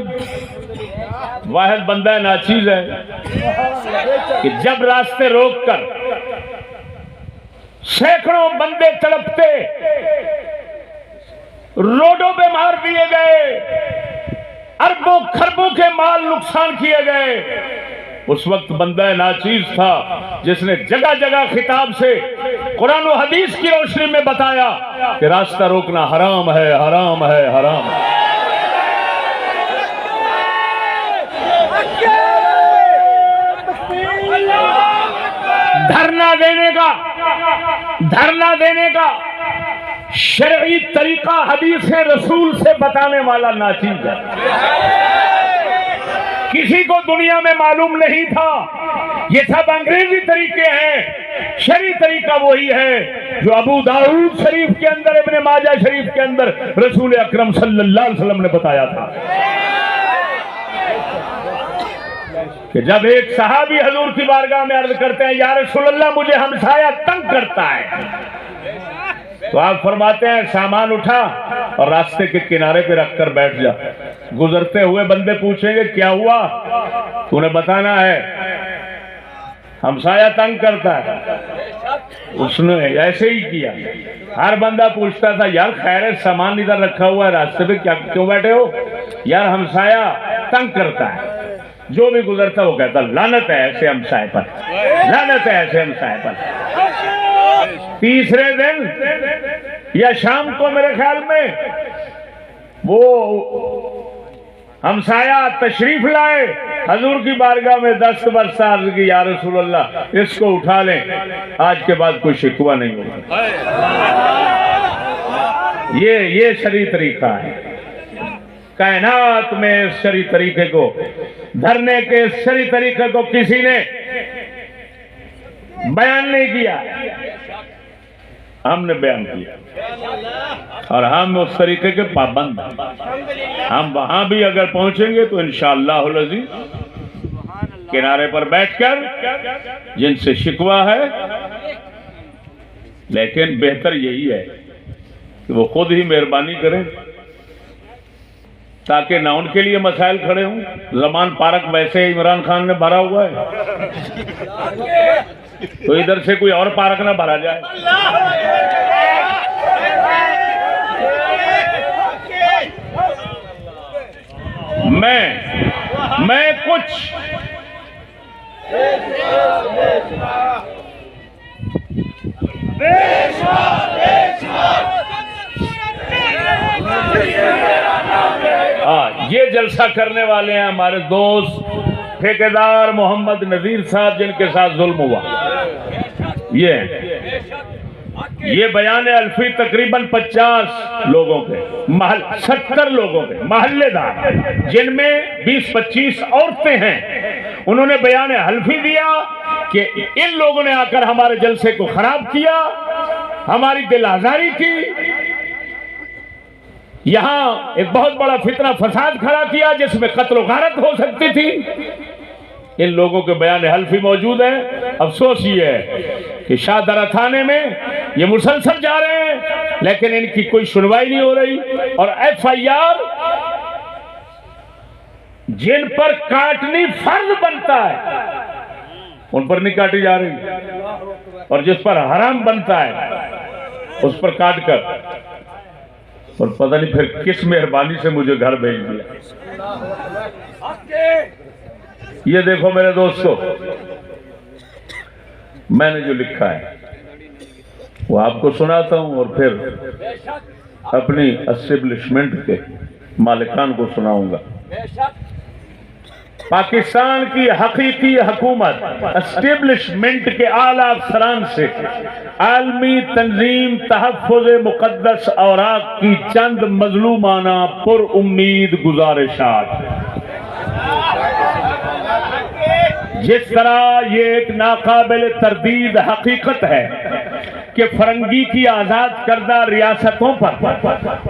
वाहिद बंदा नाचीज है कि जब रास्ते रोककर सैकड़ों बंदे तड़पते रोडों पे मार दिए गए, अरबों खरबों के माल नुकसान किए गए, उस वक्त बंदा नाचीज था जिसने जगह जगह खिताब से कुरान और हदीस की रोशनी में बताया कि रास्ता रोकना हराम है, हराम है, हराम है। धरना देने का शरई तरीका हदीस रसूल से बताने वाला नाचीज है। किसी को दुनिया में मालूम नहीं था, ये सब अंग्रेजी तरीके हैं। शरई तरीका वही है जो अबू दाऊद शरीफ के अंदर, इब्ने माजा शरीफ के अंदर रसूल अकरम सल्लल्लाहु अलैहि वसल्लम ने बताया था कि जब एक सहाबी हजूर की बारगाह में अर्ज करते हैं, या रसूल अल्लाह मुझे हमसाया तंग करता है, तो आप फरमाते हैं सामान उठा और रास्ते के किनारे पे रखकर बैठ जा। गुजरते हुए बंदे पूछेंगे क्या हुआ, तूने बताना है हमसाया तंग करता है। उसने ऐसे ही किया। हर बंदा पूछता था यार खैर है, सामान इधर रखा हुआ है, रास्ते पे क्या क्यों बैठे हो? यार हमसाया तंग करता है। जो भी गुजरता वो कहता लानत है ऐसे हमसाए पर, लानत है ऐसे हमसाए पर। तीसरे दिन या शाम को मेरे ख्याल में वो हमसाया तशरीफ लाए हजूर की बारगाह में, 10 वर्ष अर्ज की या रसूल अल्लाह इसको उठा लें, आज के बाद कोई शिकवा नहीं होगा। ये शरई तरीका है। कायनात में इस शरई तरीके को, धरने के शरई तरीके को किसी ने बयान नहीं किया। हमने बयान किया और हम उस तरीके के पाबंद हैं। हम वहां भी अगर पहुंचेंगे तो इंशाअल्लाह अज़ीज़ किनारे पर बैठकर जिनसे शिकवा है, लेकिन बेहतर यही है कि वो खुद ही मेहरबानी करें ताकि ना उनके लिए मसाइल खड़े हों। जमान पार्क वैसे इमरान खान ने भरा हुआ है, तो इधर से कोई और पार्क ना भरा जाए। मैं कुछ ये जलसा करने वाले हैं हमारे दोस्त ठेकेदार मोहम्मद नजीर साहब, जिनके साथ जुल्म हुआ। ये बयान अल्फी तकरीबन 50 लोगों के 70 लोगों के महल्लेदार, जिनमें 20-25 औरतें हैं, उन्होंने बयान हल्फी दिया कि इन लोगों ने आकर हमारे जलसे को खराब किया, हमारी दिल आजारी की, यहां एक बहुत बड़ा फितना फसाद खड़ा किया जिसमें कत्ल और गारत हो सकती थी। इन लोगों के बयान हल्फी मौजूद है। अफसोस ये है कि शाहदरा थाने में ये मुसलसल जा रहे हैं, लेकिन इनकी कोई सुनवाई नहीं हो रही और FIR जिन पर काटनी फर्ज बनता है उन पर नहीं काटी जा रही, और जिस पर हराम बनता है उस पर काट कर, और पता नहीं फिर किस मेहरबानी से मुझे घर भेज दिया। ये देखो मेरे दोस्तों, मैंने जो लिखा है वो आपको सुनाता हूं और फिर अपनी एस्टेब्लिशमेंट के मालिकान को सुनाऊंगा। पाकिस्तान की हकीकी हुकूमत एस्टेब्लिशमेंट के आला अफसरान से आलमी तंजीम तहफ़्फ़ुज़ मुक़द्दस औराक़ की चंद मज़लूमाना पुर उम्मीद गुज़ारिशात। जिस तरह ये एक नाकाबिल तरदीद हकीकत है कि फरंगी की आज़ाद करदा रियासतों पर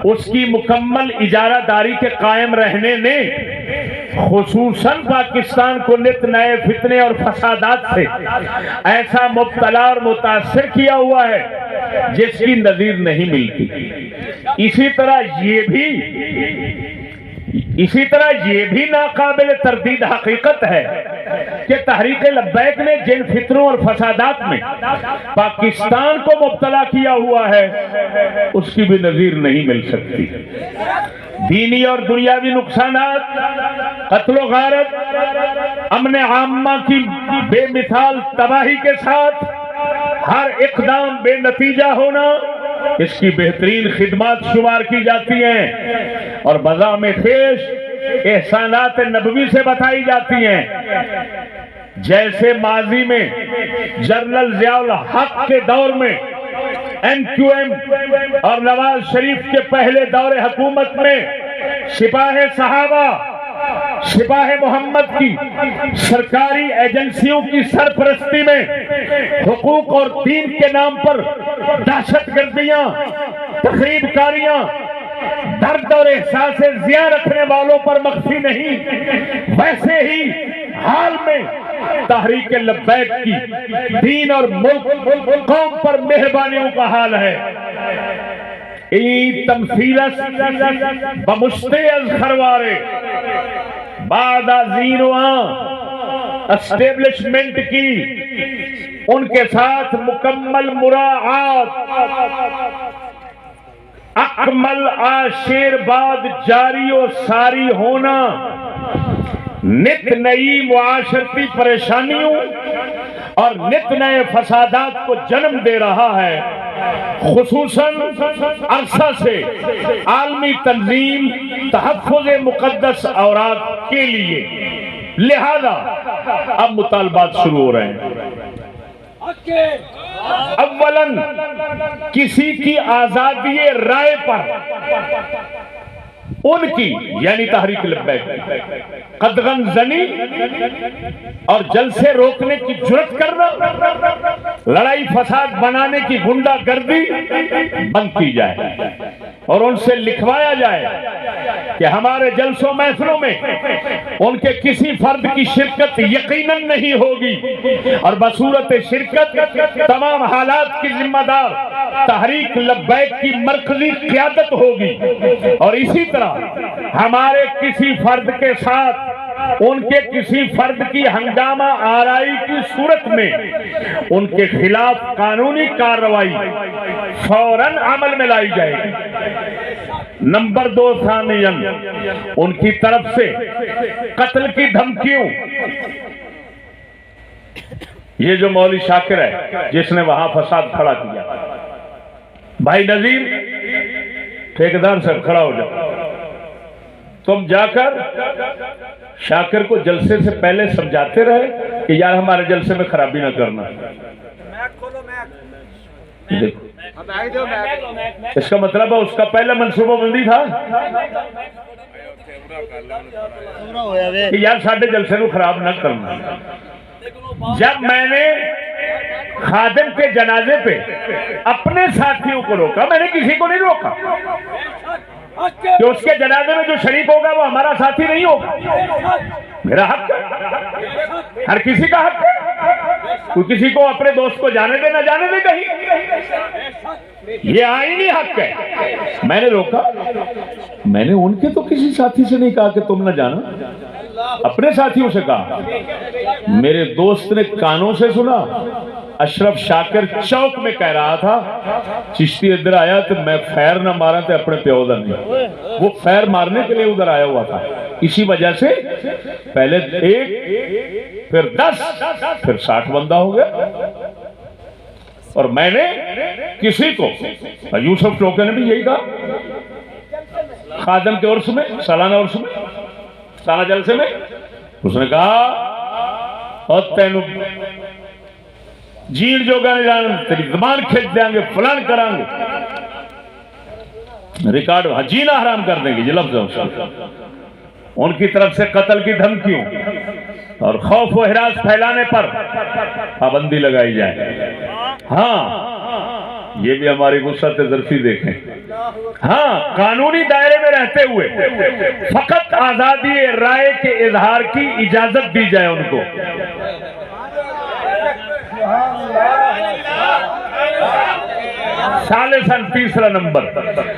उसकी मुकम्मल इजारादारी के कायम रहने ने खुसूसन पाकिस्तान को नित नए फितने और फसादात से ऐसा मुब्तला और मुतासिर किया हुआ है जिसकी नज़ीर नहीं मिलती। इसी तरह ये भी नाकाबिल तरदीद हकीकत है कि तहरीक लब्बैक ने जिन फितरों और फसादात में पाकिस्तान को मुब्तला किया हुआ है उसकी भी नज़ीर नहीं मिल सकती। दीनी और दुनियावी नुकसानात, कत्लो गारत, अमन आम्मा की बेमिसाल तबाही के साथ हर इक़दाम बेनतीजा होना इसकी बेहतरीन खिदमत शुमार की जाती हैं और बज़ा में खेश एहसानात नबवी से बताई जाती हैं। जैसे माजी में जनरल ज़ियाउल हक के दौर में MQM और नवाज शरीफ के पहले दौरे हुकूमत में सिपाहे सहाबा, सिपाहे मोहम्मद की सरकारी एजेंसियों की सरपरस्ती में हुकूक और दीन के नाम पर दहशतगर्दियां, तखरीबकारियां, दर्द और एहसास जिया रखने वालों पर मख्फी नहीं, वैसे ही हाल में तहरीक लब्बैक की दीन और मुल्क कौम पर मेहरबानियों का हाल है। ई तमसीलस बमुश्तेज खरवारे बादाजीनुआ एस्टेब्लिशमेंट की उनके साथ मुकम्मल मुराआत अकमल आशीर्वाद जारी और सारी होना नित नई मुआशरती परेशानियों और नित नए फसादात को जन्म दे रहा है। खुसूसन अरसा से आलमी तंजीम तहफ़्फ़ुज़ मुक़द्दस औराक़ के लिए, लिहाजा अब मुतालबात शुरू हो रहे हैं। अव्वलन किसी की आजादी राय पर उनकी यानी तहरीक लब्बैक कदगन जनी और जलसे रोकने की जुर्रत करना, लड़ाई फसाद बनाने की गुंडागर्दी बंद की जाए और उनसे लिखवाया जाए कि हमारे जलसों महफिलों में उनके किसी फर्द की शिरकत यकीनन नहीं होगी और बसूरत शिरकत तमाम हालात की जिम्मेदार तहरीक लब्बैक की मरकजी क़यादत होगी। और इसी तरह हमारे किसी फर्द के साथ उनके किसी फर्द की हंगामा आराई की सूरत में उनके खिलाफ कानूनी कार्रवाई फौरन अमल में लाई जाएगी। नंबर 2 सानियन उनकी तरफ से कत्ल की धमकियों, ये जो मौलवी शाकिर है जिसने वहां फसाद खड़ा किया, भाई नजीर ठेकेदार साहब खड़ा हो जाओ, तुम जाकर शाकिर को जलसे से पहले समझाते रहे कि यार हमारे जलसे में खराबी ना करना। देखो इसका मतलब है उसका पहला मनसूबाबंदी था कि यार साढ़े जलसे को खराब ना करना। जब मैंने खादिम के जनाजे पे अपने साथियों को रोका, मैंने किसी को नहीं रोका कि उसके जनाजे में जो शरीक होगा वो हमारा साथी नहीं होगा। मेरा हक है, हर किसी का हक है, कोई किसी को अपने दोस्त को जाने दे ना जाने दे कहीं, ये आईनी हक है। मैंने रोका, मैंने उनके तो किसी साथी से नहीं कहा कि तुम न जाना, अपने साथियों से कहा। मेरे दोस्त ने कानों से सुना, अशरफ शाकिर चौक में कह रहा था चिश्ती इधर आया तो मैं फैर न मारा तो अपने प्यो दा नहीं, वो फैर मारने के लिए उधर आया हुआ था। इसी वजह से पहले 1 फिर 10 फिर 60 बंदा हो गया। और मैंने किसी को, यूसुफ टोके ने भी यही कहा खादिम के उर्स में, सालाना उर्स में, सालाना जलसे में, उसने कहा और तेन जीण जोगा नहीं जान, तेरी जबान खींच देंगे, फलान करांगे, रिकॉर्ड जीना हराम कर देंगे। ये लफ्ज है उनकी तरफ से कत्ल की धमकियों और खौफ व हिरास फैलाने पर पाबंदी लगाई जाए। हाँ, ये भी हमारी वुसअत ज़र्फी देखें। हाँ, कानूनी दायरे में रहते हुए फकत आजादी राय के इजहार की इजाजत दी जाए उनको। सालिसन 3रा नंबर,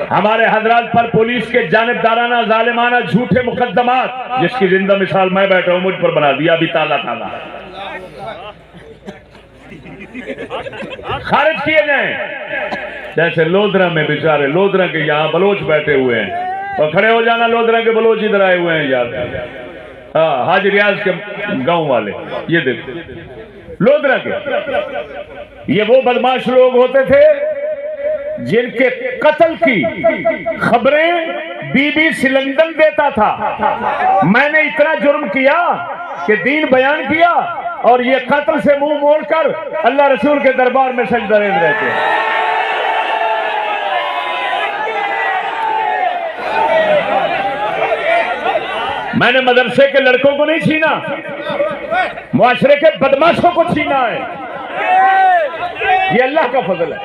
हमारे हजरात पर पुलिस के जानिबदाराना जालिमाना झूठे मुकदमात, जिसकी जिंदा मिसाल मैं बैठा हूं, मुझ पर बना दिया अभी ताला खारिज किए जाएं। जैसे लोधरा में बेचारे, लोधरा के यहाँ बलोच बैठे हुए हैं और खड़े हो जाना, लोधरा के बलोच इधर आए हुए हैं यार। हाँ, हाजी रियाज के गांव वाले, ये देखो लोधरा के, ये वो बदमाश लोग होते थे जिनके कत्ल की खबरें BBC लंदन देता था। मैंने इतना जुर्म किया कि दीन बयान किया और ये कत्ल से मुंह मोड़कर अल्लाह रसूल के दरबार में सजदरेज रहते हैं। मैंने मदरसे के लड़कों को नहीं छीना, मुआशरे के बदमाशों को छीना है। ये अल्लाह का फजल है।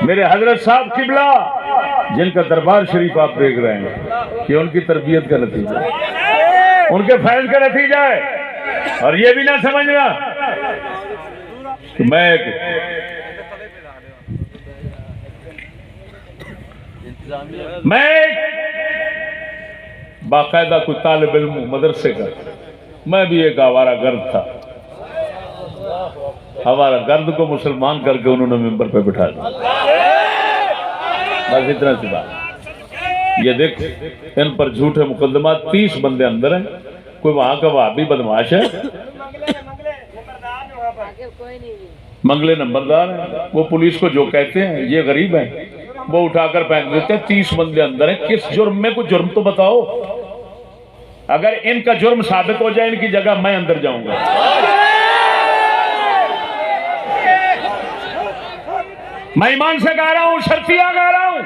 मेरे हजरत साहब किबला, जिनका दरबार शरीफ आप देख रहे हैं, ये उनकी तरबियत का नतीजा, उनके फैज का नतीजा है। और ये भी ना समझना कि मैं बाकायदा कोई तालिब इल्म मदरसे का, मैं भी एक आवारा गर्द था। हमारा गर्द को मुसलमान करके उन्होंने मेंबर पे बिठा दिया, बस इतना सी बात। ये देख, इन पर झूठे मुकदमा, 30 बंदे अंदर हैं। कोई वहां का वहाबी बदमाश है, मंगले नंबरदार है, वो पुलिस को जो कहते हैं ये गरीब है, वो उठाकर फेंक देते हैं। 30 बंदे अंदर हैं, किस जुर्म में? कुछ जुर्म तो बताओ। अगर इनका जुर्म साबित हो जाए, इनकी जगह मैं अंदर जाऊंगा। मैं ईमान से गा रहा हूं, शर्तिया गा रहा हूं।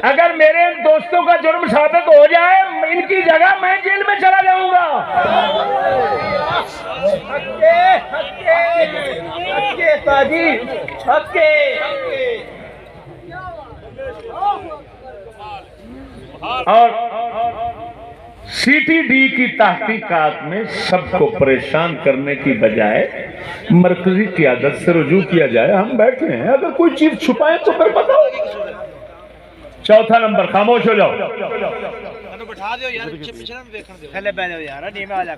अगर मेरे दोस्तों का जुर्म साबित हो जाए, इनकी जगह मैं जेल में चला जाऊंगा। हक्के ताजी, हक्के। और सीटीडी की तहकीकात में सबको परेशान करने की बजाय मरकजी क़ियादत से रुजू किया जाए। हम बैठे हैं, अगर कोई चीज छुपाए तो फिर बताओ। चौथा नंबर, खामोश हो जाओ।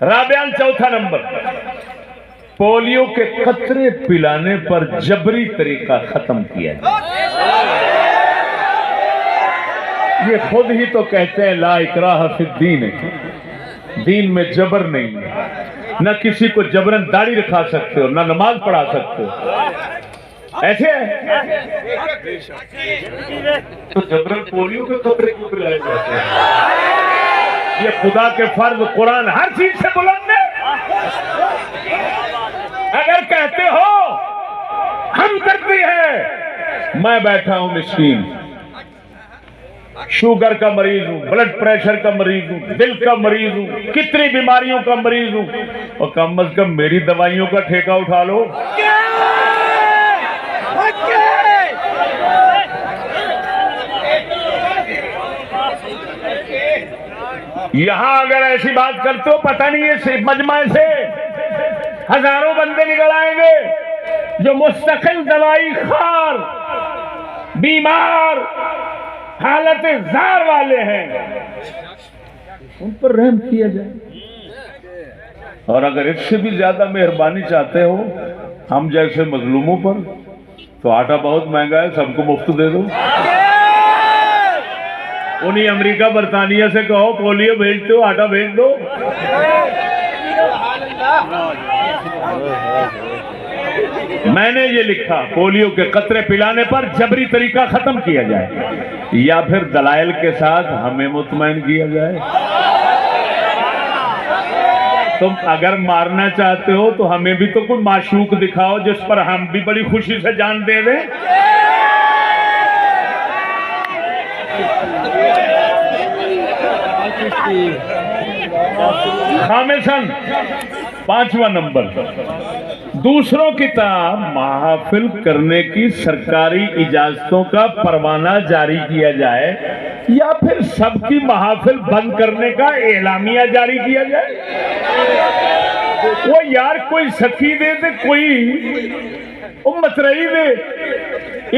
राबियान, चौथा नंबर, पोलियो के कतरे पिलाने पर जबरी तरीका खत्म किया जाए। ये खुद ही तो कहते हैं ला इकराह फिद्दीन, दीन में जबर नहीं है। न किसी को जबरन दाढ़ी रखा सकते हो, न नमाज पढ़ा सकते हो। ऐसे है तो जबरन पोलियो के कतरे क्यों पिलाए जाते हैं? ये खुदा के फर्ज कुरान हर चीज से बुलंद है। अगर कहते हो हमदर्दी है, मैं बैठा हूं मिस्कीन, शुगर का मरीज हूं, ब्लड प्रेशर का मरीज हूं, दिल का मरीज हूं, कितनी बीमारियों का मरीज हूं, और कम से कम मेरी दवाइयों का ठेका उठा लो। यहां अगर ऐसी बात करते हो, पता नहीं है मजमा से हजारों बंदे निकल आएंगे जो मुस्तकिल दवाई खार, बीमार, हालत जार वाले हैं, उन पर रहम किया जाए। और अगर इससे भी ज्यादा मेहरबानी चाहते हो हम जैसे मजलूमों पर, तो आटा बहुत महंगा है, सबको मुफ्त दे दो। उन्हीं अमेरिका बरतानिया से कहो पोलियो भेजते हो, आटा भेज दो। मैंने ये लिखा, पोलियो के कतरे पिलाने पर जबरी तरीका खत्म किया जाए, या फिर दलाइल के साथ हमें मुतमईन किया जाए। तुम अगर मारना चाहते हो तो हमें भी तो कोई माशूक दिखाओ जिस पर हम भी बड़ी खुशी से जान दे दें। खामिसन, पांचवा नंबर, दूसरों की तरह महफिल करने की सरकारी इजाजतों का परवाना जारी किया जाए, या फिर सबकी महफिल बंद करने का एलामिया जारी किया जाए। वो यार कोई सखी दे दे, कोई मतरई दे।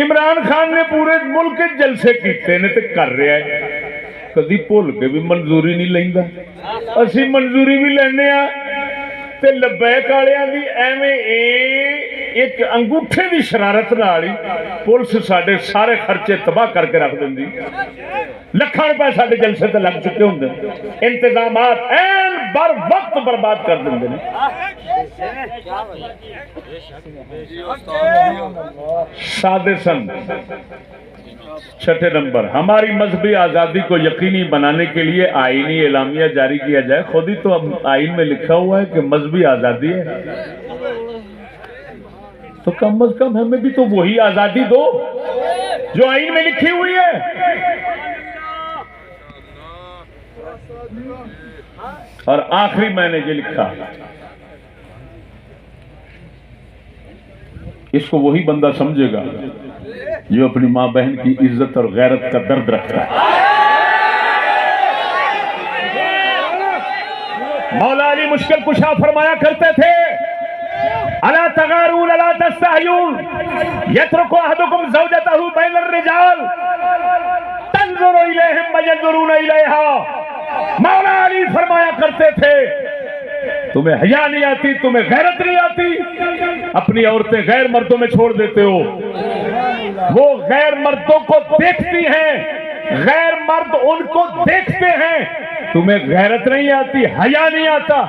इमरान खान ने पूरे मुल्क के जलसे कीते ने ते कर रहा है, कदी भुल के भी मंजूरी नहीं लेंदा। असी मंजूरी भी लेने आ ते लबैक वालियां दी एवें एक अंगूठे की शरारत नाल ही पुलिस साडे सारे खर्चे तबाह करके रख दिंदी। लाखां रुपए साडे जलसे ते लग चुके होंदे, इंतजामात ऐन बर वक्त बर्बाद कर दिंदे ने। सादिसन, छठे नंबर, हमारी मजहबी आजादी को यकीनी बनाने के लिए आईनी एलामिया जारी किया जाए। खुद ही तो अब आईन में लिखा हुआ है कि मजहबी आजादी है, तो कम से कम हमें भी तो वही आजादी दो जो आईन में लिखी हुई है। और आखिरी मैंने ये लिखा, इसको वही बंदा समझेगा जो अपनी मां बहन की इज्जत और गैरत का दर्द रखता है। मौला अली मुश्किल कुशा फरमाया करते थे, अला तगारून अला तस्तहयून यत्रुकु अहदुकुम ज़ौजतहु बैनर रिजाल तंजुरु इलैहिम व यंजुरून इलैहा। मौला अली फरमाया करते थे, तुम्हें हया नहीं आती, तुम्हें गैरत नहीं आती, अपनी औरतें गैर मर्दों में छोड़ देते हो। वो गैर मर्दों को देखती हैं, गैर मर्द उनको देखते हैं, तुम्हें गैरत नहीं आती, हया नहीं आता।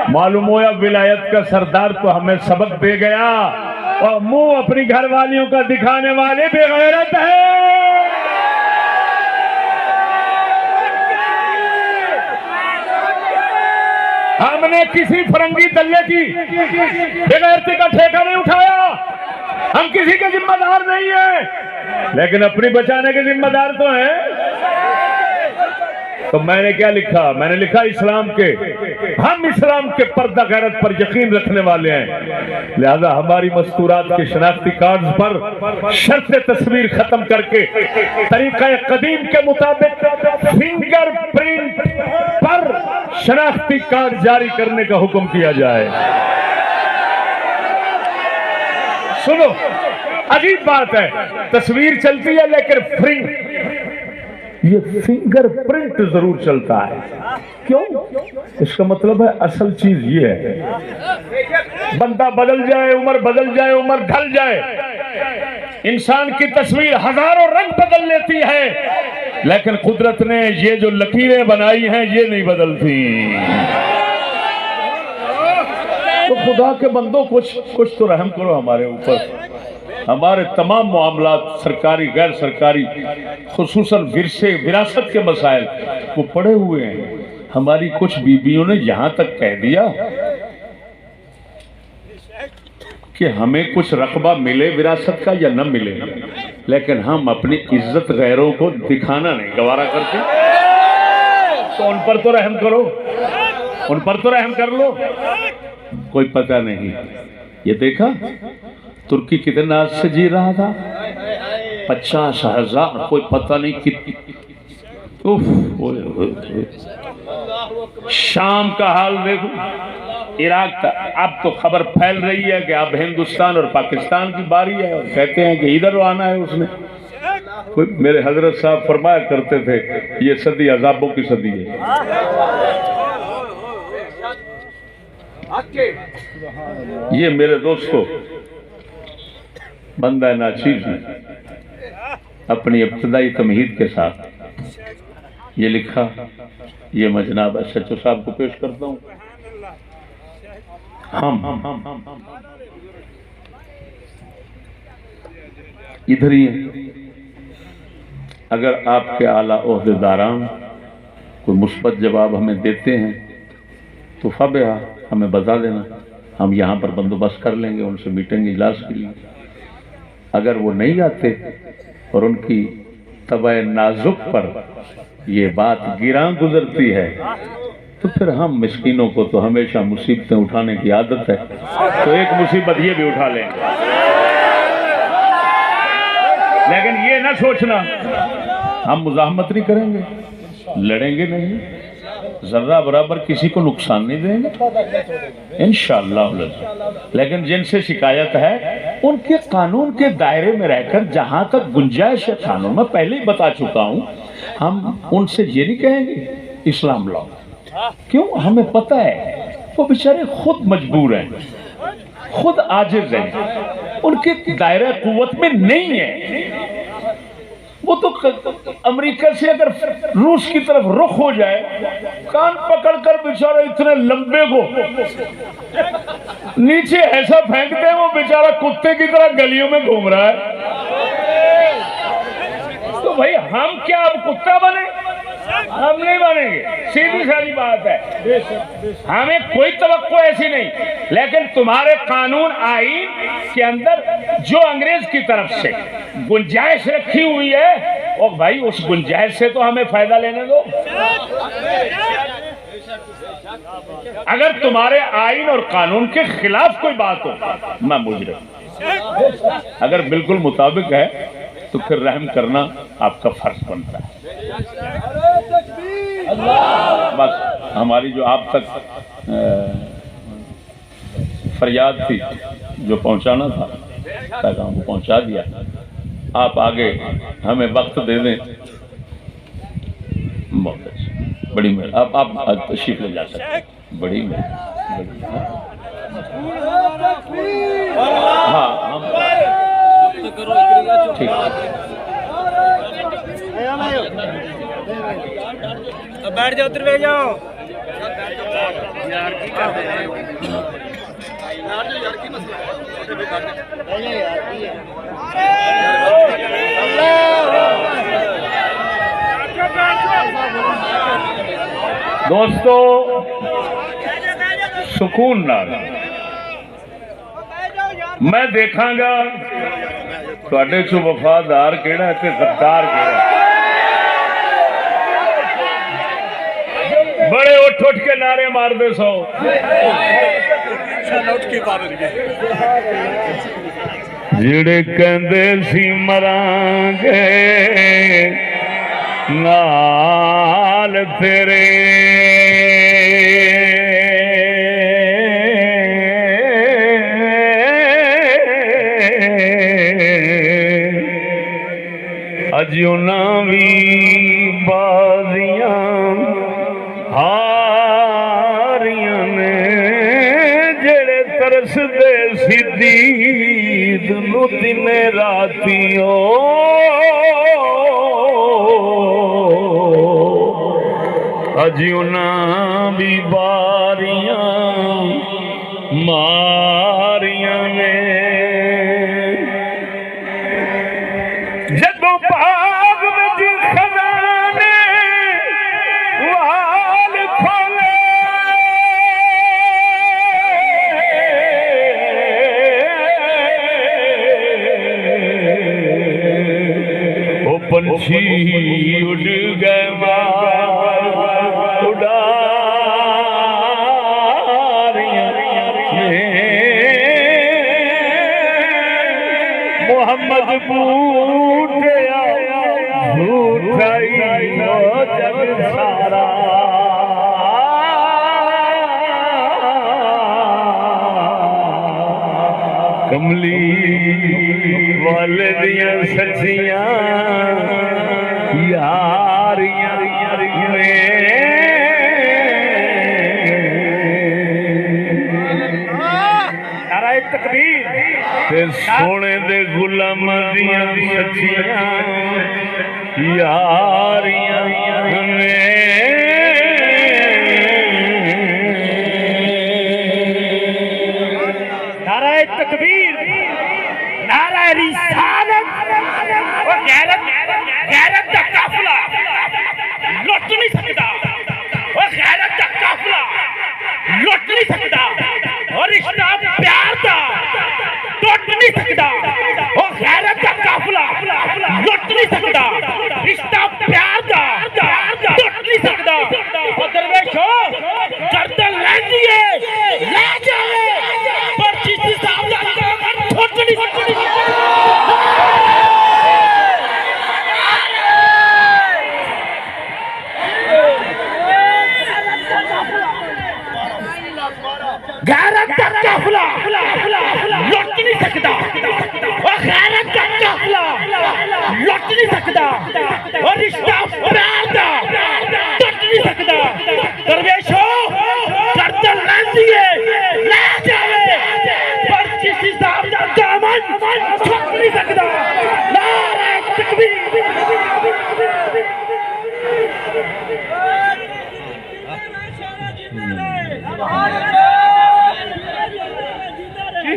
मालूम होया विलायत का सरदार तो हमें सबक दे गया, और मुंह अपनी घरवालियों का दिखाने वाले बेगैरत है। हमने किसी फरंगी दल्ले की बेगैरती का ठेका नहीं उठाया। हम किसी के जिम्मेदार नहीं है, लेकिन अपनी बचाने के जिम्मेदार तो हैं। तो मैंने क्या लिखा? मैंने लिखा इस्लाम के, हम इस्लाम के पर्दा गैरत पर यकीन रखने वाले हैं, लिहाजा हमारी मस्तूरात के शनाख्ती कार्ड पर शर्त तस्वीर खत्म करके तरीका कदीम के मुताबिक फिंगरप्रिंट पर शनाख्ती कार्ड जारी करने का हुक्म किया जाए। सुनो, अजीब बात है, तस्वीर चलती है लेकिन ये फिंगरप्रिंट जरूर चलता है। क्यों? इसका मतलब है असल चीज ये है, बंदा बदल जाए, उम्र बदल जाए, उम्र ढल जाए, इंसान की तस्वीर हजारों रंग बदल लेती है, लेकिन कुदरत ने ये जो लकीरें बनाई हैं ये नहीं बदलती। तो खुदा के बंदो कुछ तो रहम करो हमारे ऊपर। हमारे तमाम मामलात सरकारी गैर सरकारी खुसूसन विरसे विरासत के मसाइल वो पड़े हुए हैं। हमारी कुछ बीबियों ने यहां तक कह दिया कि हमें कुछ रकबा मिले विरासत का या न मिले, लेकिन हम अपनी इज्जत गैरों को दिखाना नहीं गवारा करते। तो उन पर तो रहम करो, उन पर तो रहम कर लो। कोई पता नहीं, ये देखा तुर्की कितने नाज से जी रहा था, 50,000, कोई पता नहीं कितनी। शाम का हाल देखो, इराक का। अब तो खबर फैल रही है कि अब हिंदुस्तान और पाकिस्तान की बारी है, और कहते हैं कि इधर आना है उसने। कोई मेरे हजरत साहब फरमाया करते थे, ये सदी अजाबों की सदी है। ये मेरे दोस्तों बंदा नाचीज ने अपनी इब्तदाई तमहीद के साथ ये लिखा। ये मैं जनाब सच्चो साहब को पेश करता हूँ। हम इधर ही हैं। अगर आपके आला ओहदेदारान कोई मुस्बत जवाब हमें देते हैं तो फबहा हमें बता देना, हम यहाँ पर बंदोबस्त कर लेंगे, उनसे मीटिंग इजलास के लिए। अगर वो नहीं आते और उनकी तबे नाजुक पर ये बात गिरां गुजरती है तो फिर हम मिस्कीनों को तो हमेशा मुसीबतें उठाने की आदत है, तो एक मुसीबत ये भी उठा लेंगे। लेकिन ये ना सोचना हम मुजाहमत नहीं करेंगे, लड़ेंगे नहीं, जर्रा बराबर किसी को नुकसान नहीं देंगे इंशाअल्लाह। लेकिन जिनसे शिकायत है उनके कानून के दायरे में रहकर जहां तक गुंजाइश है कानून में, पहले ही बता चुका हूं, हम उनसे ये नहीं कहेंगे इस्लाम लॉ। क्यों? हमें पता है वो बेचारे खुद मजबूर हैं, खुद आजिज हैं, उनके दायरे कुव्वत में नहीं है। वो तो अमेरिका से अगर रूस की तरफ रुख हो जाए, कान पकड़कर बेचारा इतने लंबे को नीचे ऐसा फेंकते हैं, वो बेचारा कुत्ते की तरह गलियों में घूम रहा है। तो भाई हम क्या अब कुत्ता बने? हम नहीं बनेंगे, सीधी सारी बात है। हमें कोई तवक्को ऐसी नहीं, लेकिन तुम्हारे कानून आईन के अंदर जो अंग्रेज की तरफ से गुंजाइश रखी हुई है, और भाई उस गुंजाइश से तो हमें फायदा लेने दो। अगर तुम्हारे आईन और कानून के खिलाफ कोई बात हो, मैं मुजरिम। अगर बिल्कुल मुताबिक है तो फिर रहम करना आपका फर्ज बनता है। बस हमारी जो आप तक फरियाद थी जो पहुंचाना था, तक हम पहुंचा दिया। आप आगे हमें वक्त दे दें, बहुत अच्छी, बड़ी मेहरबानी। आप तशरीफ ले जा सकते हैं, बड़ी मेहरबानी। हाँ हम ठीक। बैठ जाओ, उधर बैठ जाओ। दोस्तों सुकून ना, मैं देखांगा तुहाडे चों वफादार केड़ा ते गद्दार केड़ा। बड़े उठ उठ के नारे मार दे सो। जिहड़े कहंदे सी मरांगे नाल तेरे, अज उन्हां भी बाजियां हारियां ने जेड़े तरसदे सी दीद नूं दिने रातियों। अज उन्हां भी बारियां मारियां ने। जदों बाग विच खजाने वाल खोले, ओ पंछी उड़ गए मार उड़ारियां ने। मोहम्मद बूटिया झूठाई हो जग सारा। कमली वाले दियां सच्चियां यारियां ने। नारे तकबीर ते सोने दे गुलामां दियां सच्चियां यारियां ने। नारे तकबीर, नारे रिसालत और गैरत, गैरत दा काफिला लुट नहीं सकदा। और गैरत दा काफिला लुट नहीं सकदा। और रिश्ता प्यार दा टुट नहीं सकदा। और गैरत दा काफिला लुट नहीं सकदा। रिश्ता प्यार दा टुट नहीं सकदा। और दरवेशो गर्दन लैंदी है ले जावे पर चिश्ती साहब दा कमर टुट नहीं सकदी। गैरत का काफिला लुट नहीं सकता। और गैरत का काफिला लुट नहीं सकता। और रिश्ता प्यार दा टूट नहीं सकता। दरवेशो गर्दन लैंदी है ले जावे पर किसी साहब दा दामन छुप नहीं सकता। नारे तकबीर।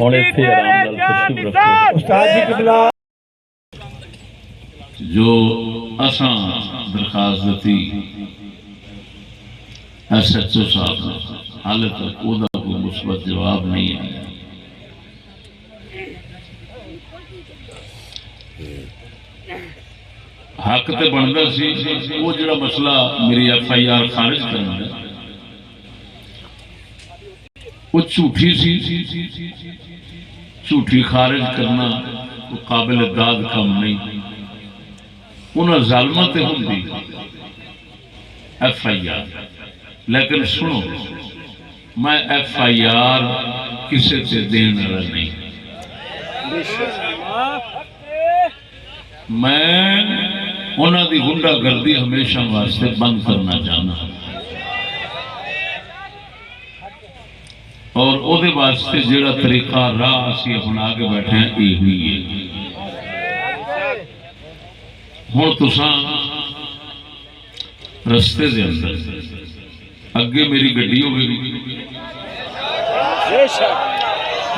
ਹੁਣ ਇੱਥੇ ਆਰਾਮ ਨਾਲ ਤਸ਼ਰੀਫ ਰੱਖੋ। उस्ताद जी किबला जो असां दरखास्त दी SHO साहब ने हाले तक ਉਹਦਾ कोई मुस्बत जवाब नहीं आया। हक ते बनदा सी वो जिहड़ा मसला मेरी FIR खारिज करना है वो झूठी सी। झूठी खारिज करना कोई काबिल दाद काम नहीं। उन्हें जालमा ते होंदी FIR, लेकिन सुनो मैं FIR किसे से देने वाला नहीं। मैं उन्हों की गुंडागर्दी हमेशा वास्ते बंद करना चाहना और ओदे वास्ते जिहड़ा तरीका राह असीं अपना के बैठे हैं यही है। हुण तुसां रस्ते दे अंदर अगे मेरी गड्डी होगी,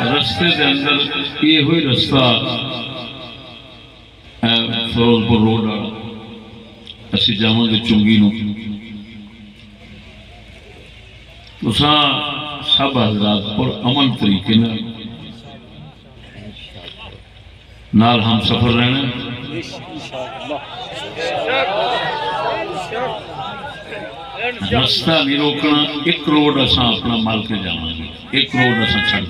रस्ते दे अंदर ये हुई रस्ता फिरोजपुर रोड वाला असीं जावांगे चुंगी नूं। तुसां सब हजरात पर अमन तरीके नाल हम सफर रहना। रास्ता नहीं रोकना। 1 करोड़ असा अपना मल के जावांगे, 1 करोड़ असा छड़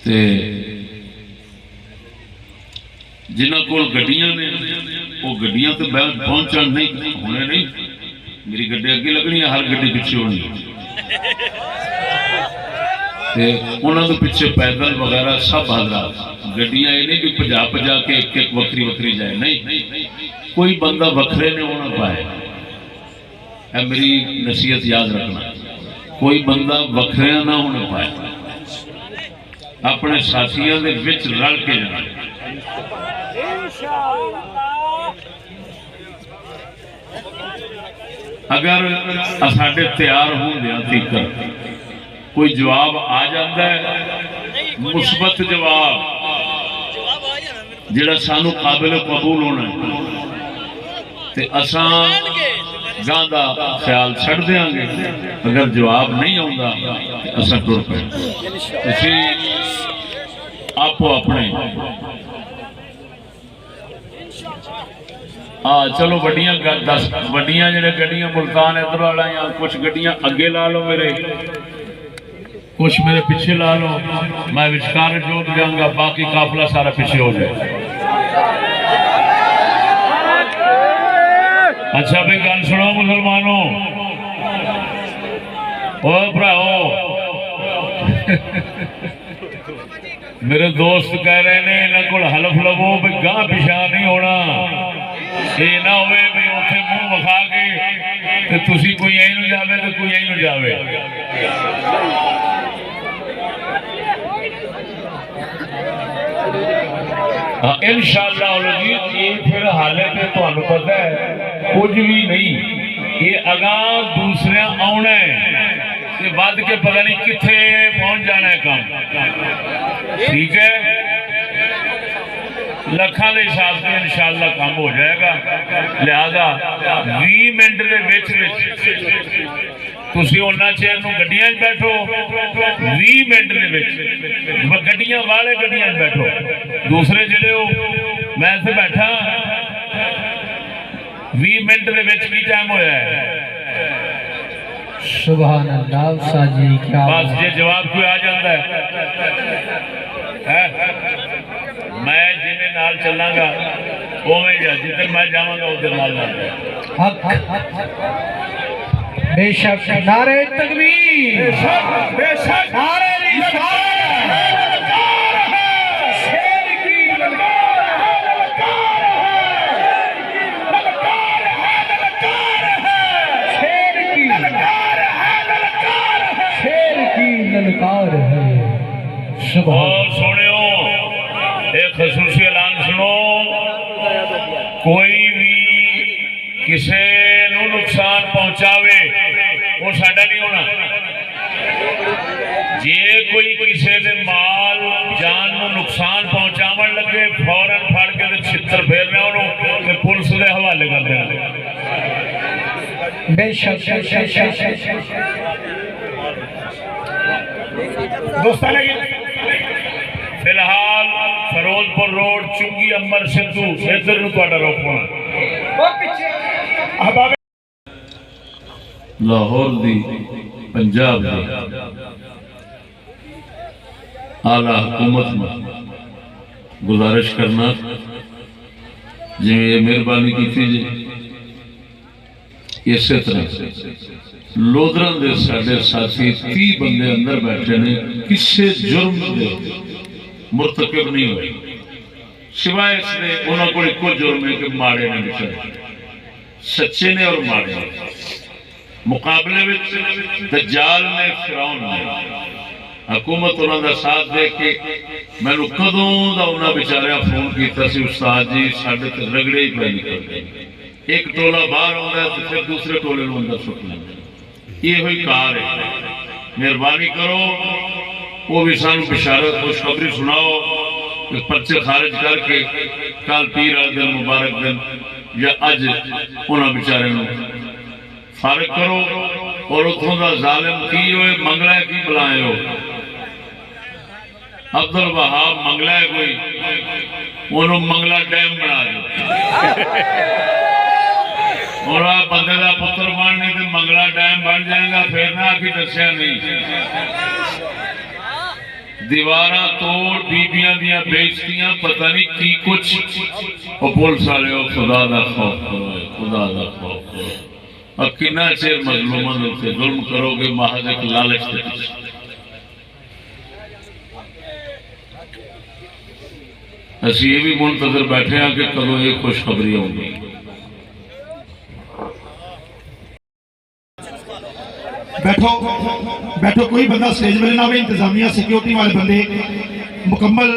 ते जिन्हों को गड्डियां ने वो गड्डियां तो पहुंचन नहीं होने नहीं। मेरी गड्डी अगे लगनी है, हर गड्डी पिछे होनी ते उन्होंने तो पिछे पैदल वगैरह सब हालात। गड्डियां ये नहीं कि भजा भजा के एक एक वक्री वक्री जाए, नहीं। कोई बंदा वखरे ने होना पाए, मेरी नसीहत याद रखना। कोई बंदा वखरिया ना होना पाए, अपने साथियों के विच रल के जाना। अगर साढ़े तैयार होंदियां तीकर कोई जवाब आ जाता है, मुस्बत जवाब जिहड़ा सानू काबिल कबूल होना है, ते असां गां दा ख्याल छड़ देंगे। अगर जवाब नहीं आता तो असां टुर पैंगे। तुसीं आपो अपने चलो वड्डियां 10 वड्डियां जिहड़े गड्डियां मुल्तान इधर वाला या कुछ गड्डियां अगे ला लो, मेरे कुछ मेरे पीछे ला लो, मैं विचकार जोत जाऊंगा, बाकी काफिला सारा पीछे हो जाए। अच्छा भाई गल सुनो मुसलमानों, ओ भराओ मेरे दोस्त कह रहे ने इन्हों को हलफ लवो भी गां पिछा नहीं होना। ये ना हो उथे मुंह विखा के तुसी कोई यही न जावे तो कोई यही न जावे। हाँ इंशाअल्लाह ये फिर हाले पे तुहानू पता है कुछ भी नहीं, ये अगा दूसरे आना है बद के पता नहीं किथे पहुंच जाना है काम। ठीक है, लखा के हिसाब से इंशाअल्लाह काम हो जाएगा। लिहाजा 20 मिनट के तुसी उन्ना चेर नूं गड्डियां बैठो, 20 मिनट गड्डियां वाले गड्डियां बैठो, दूसरे जिले हो मैं इत्थे बैठा 20 मिनट के की टाइम होया है। सुभान अल्लाह साजी क्या बस जे जवाब कोई आ जाता है मैं जिन्हें नाल चलांगा ओवें जिधर मैं जावांगा उधर नाल हक बेशक नारे तकबीर बेशक नारे और सुनियो एक खसूसी ऐलान सुनो, कोई भी किसी नू नुकसान पहुंचावे वो साडा नहीं होना। जे कोई किसी दे माल जान नू नुकसान पहुंचावन लगे फौरन फड़ के छित्र फेरना उन्होंने पुलिस के हवाले कर देना। बेशक फिलहाल फरोजपुर रोड चुंगी अंबर सिद्धू इधर रोकना। लाहौर दी पंजाब दी आला हुकूमत में गुजारिश करना जिवें मेहरबानी की थी इसे तरह लोधरा दे साडे साथी 30 बंदे अंदर बैठे ने, किसी जुर्म दे मुर्तकब नहीं हुए सिवाय इसने उन्होंने को एको जुर्म है कि माड़े ने बेचारे सच्चे ने और माड़े ने। मुकाबले में दज्जाल ने फिरौन ने हुकूमत उन्होंने साथ दे के मैनू कदों दा उन्होंने बेचारा फोन किया सी उस्ताद जी साडे ते रगड़े ही पै निकल गए, एक टोला बाहर आता है तो फिर दूसरे टोले में अंदर सुट लेंगे। ये हुई कार है, मेहरबानी करो वो भी सानू बिशारत खुशखबरी सुनाओ कि पर्चे खारिज करके कल पीर वाले दिन मुबारक दिन या अज उन्होंने बेचारे फारिग करो और उतों का जालिम की होए मंगला की बुलाए हो। अब्दुल वहाब मंगला है कोई, उन्होंने मंगला डैम बना दो। और आप बंदे का पुत्र बनने तो मंगला डैम बन जाएगा, फिर ना आखिर दसिया नहीं। दीवार तोड़, बीबियां दियां बेइज्जतियां, पता नहीं की कुछ। पुलिस वाले खुदा का खौफ करो, खुदा का खौफ करो। और कितना चेर मजलूमों से जुल्म करोगे महज एक लालच के पीछे। असं ये भी मुंतजर बैठे हैं कि कदों ये खुशखबरी होगी। बैठो बैठो, कोई बंदा स्टेज पर ना हो। इंतजामिया सिक्योरिटी वाले बंदे मुकम्मल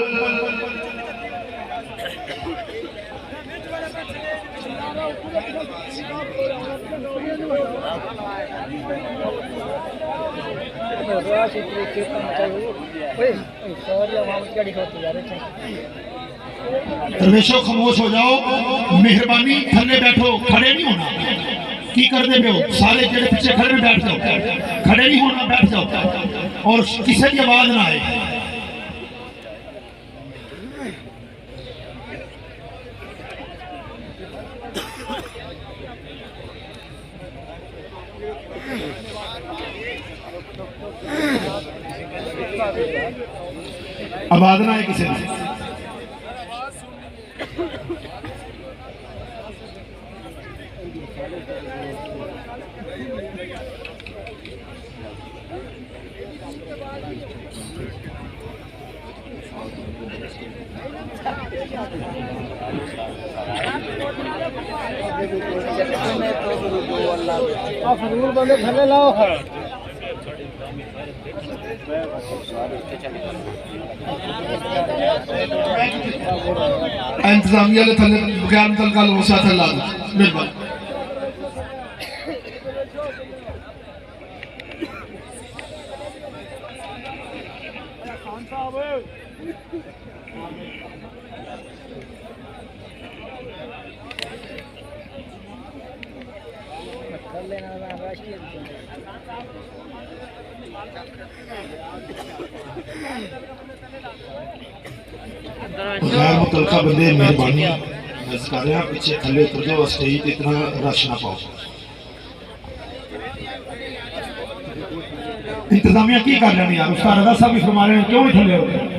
दरवेशो खामोश हो जाओ, मेहरबानी थले बैठो, खड़े नहीं होना। की करते पे हो सारे जेड़े पीछे खड़े में बैठ जाओ, खड़े नहीं होना, बैठ जाओ और किसी की आवाज ना आए। आवाज ना आए किसी की। इंतजामिया ने थले बगैर मुतल का लोसा थला मेहरबानी। बगैर मुतलका बंदे मेहरबानी कर रहे हैं, पीछे थले उतर जाओ, स्टेज पे इतना रश ना पाओ। इंतजामिया की कर रहे हैं यार, उसका रजा साहब भी फरमा रहे हैं, क्यों नहीं थले हो गए?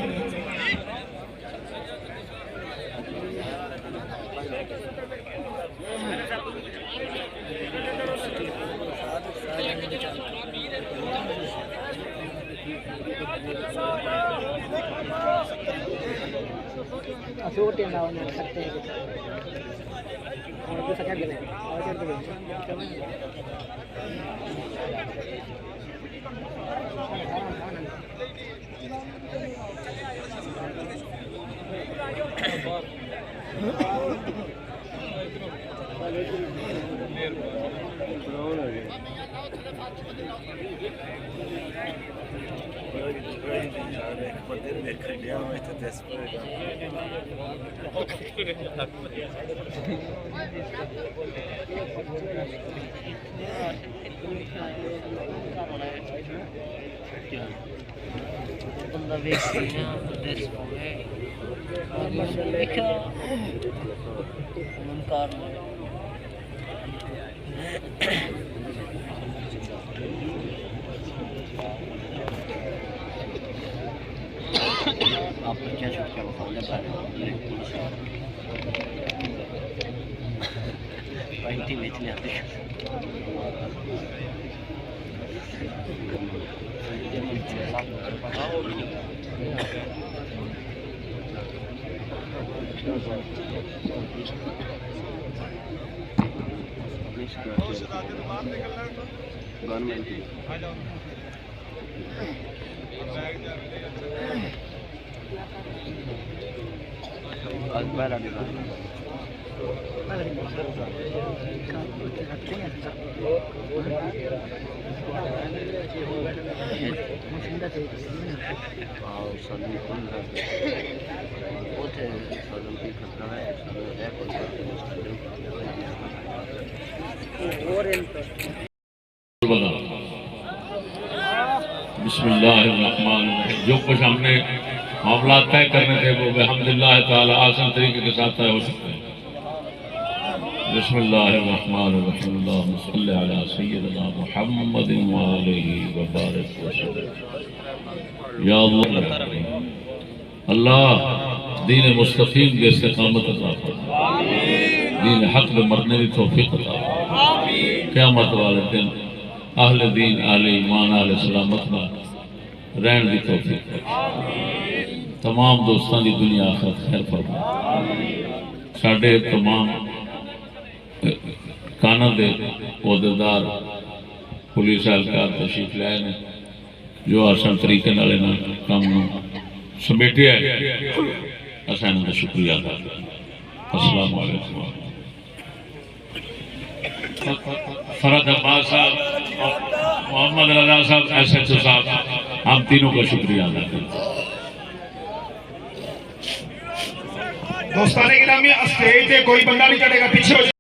बिस्मिल्लाहिर्रहमानिर्रहीम। जो कुछ हमने मामला तय करने थे वो अल्हम्दुलिल्लाह ताला आसान तरीके के साथ तय हो सकते हैं। बिस्मिल्लाहिर्रहमानिर्रहीम, अल्लाहुम्मा सल्लि अला सय्यिदिना मुहम्मदिन व आलिहि व बारिक वसल्लम। या अल्लाह दीन मुस्तकीम की इस्तिकामत अता फरमा, दीन हक में मरने की तौफीक अता फरमा। क़यामत वाले दिन अहले दीन अहले ईमान अहले सलामत में रहने की तौफीक बख्श। तमाम दोस्तों की दुनिया आखिरत खैर फरमा। साढ़े तमाम काना दे अहदेदार पुलिस एहलकार तशरीफ लाए ने जो आसान तरीके नाल इन्हां काम नूं समेटिया है। असां इन्हां दा शुक्रिया अदा करदे हां। अस्सलाम वालेकुम। फरद अब्बास साहब, मोहम्मद रजा साहब, SHO साहब, हम तीनों का शुक्रिया अदा करते हैं। दोस्ताने गिरामी स्टेज पे कोई बंदा नहीं चढ़ेगा, पीछे हो जाओ।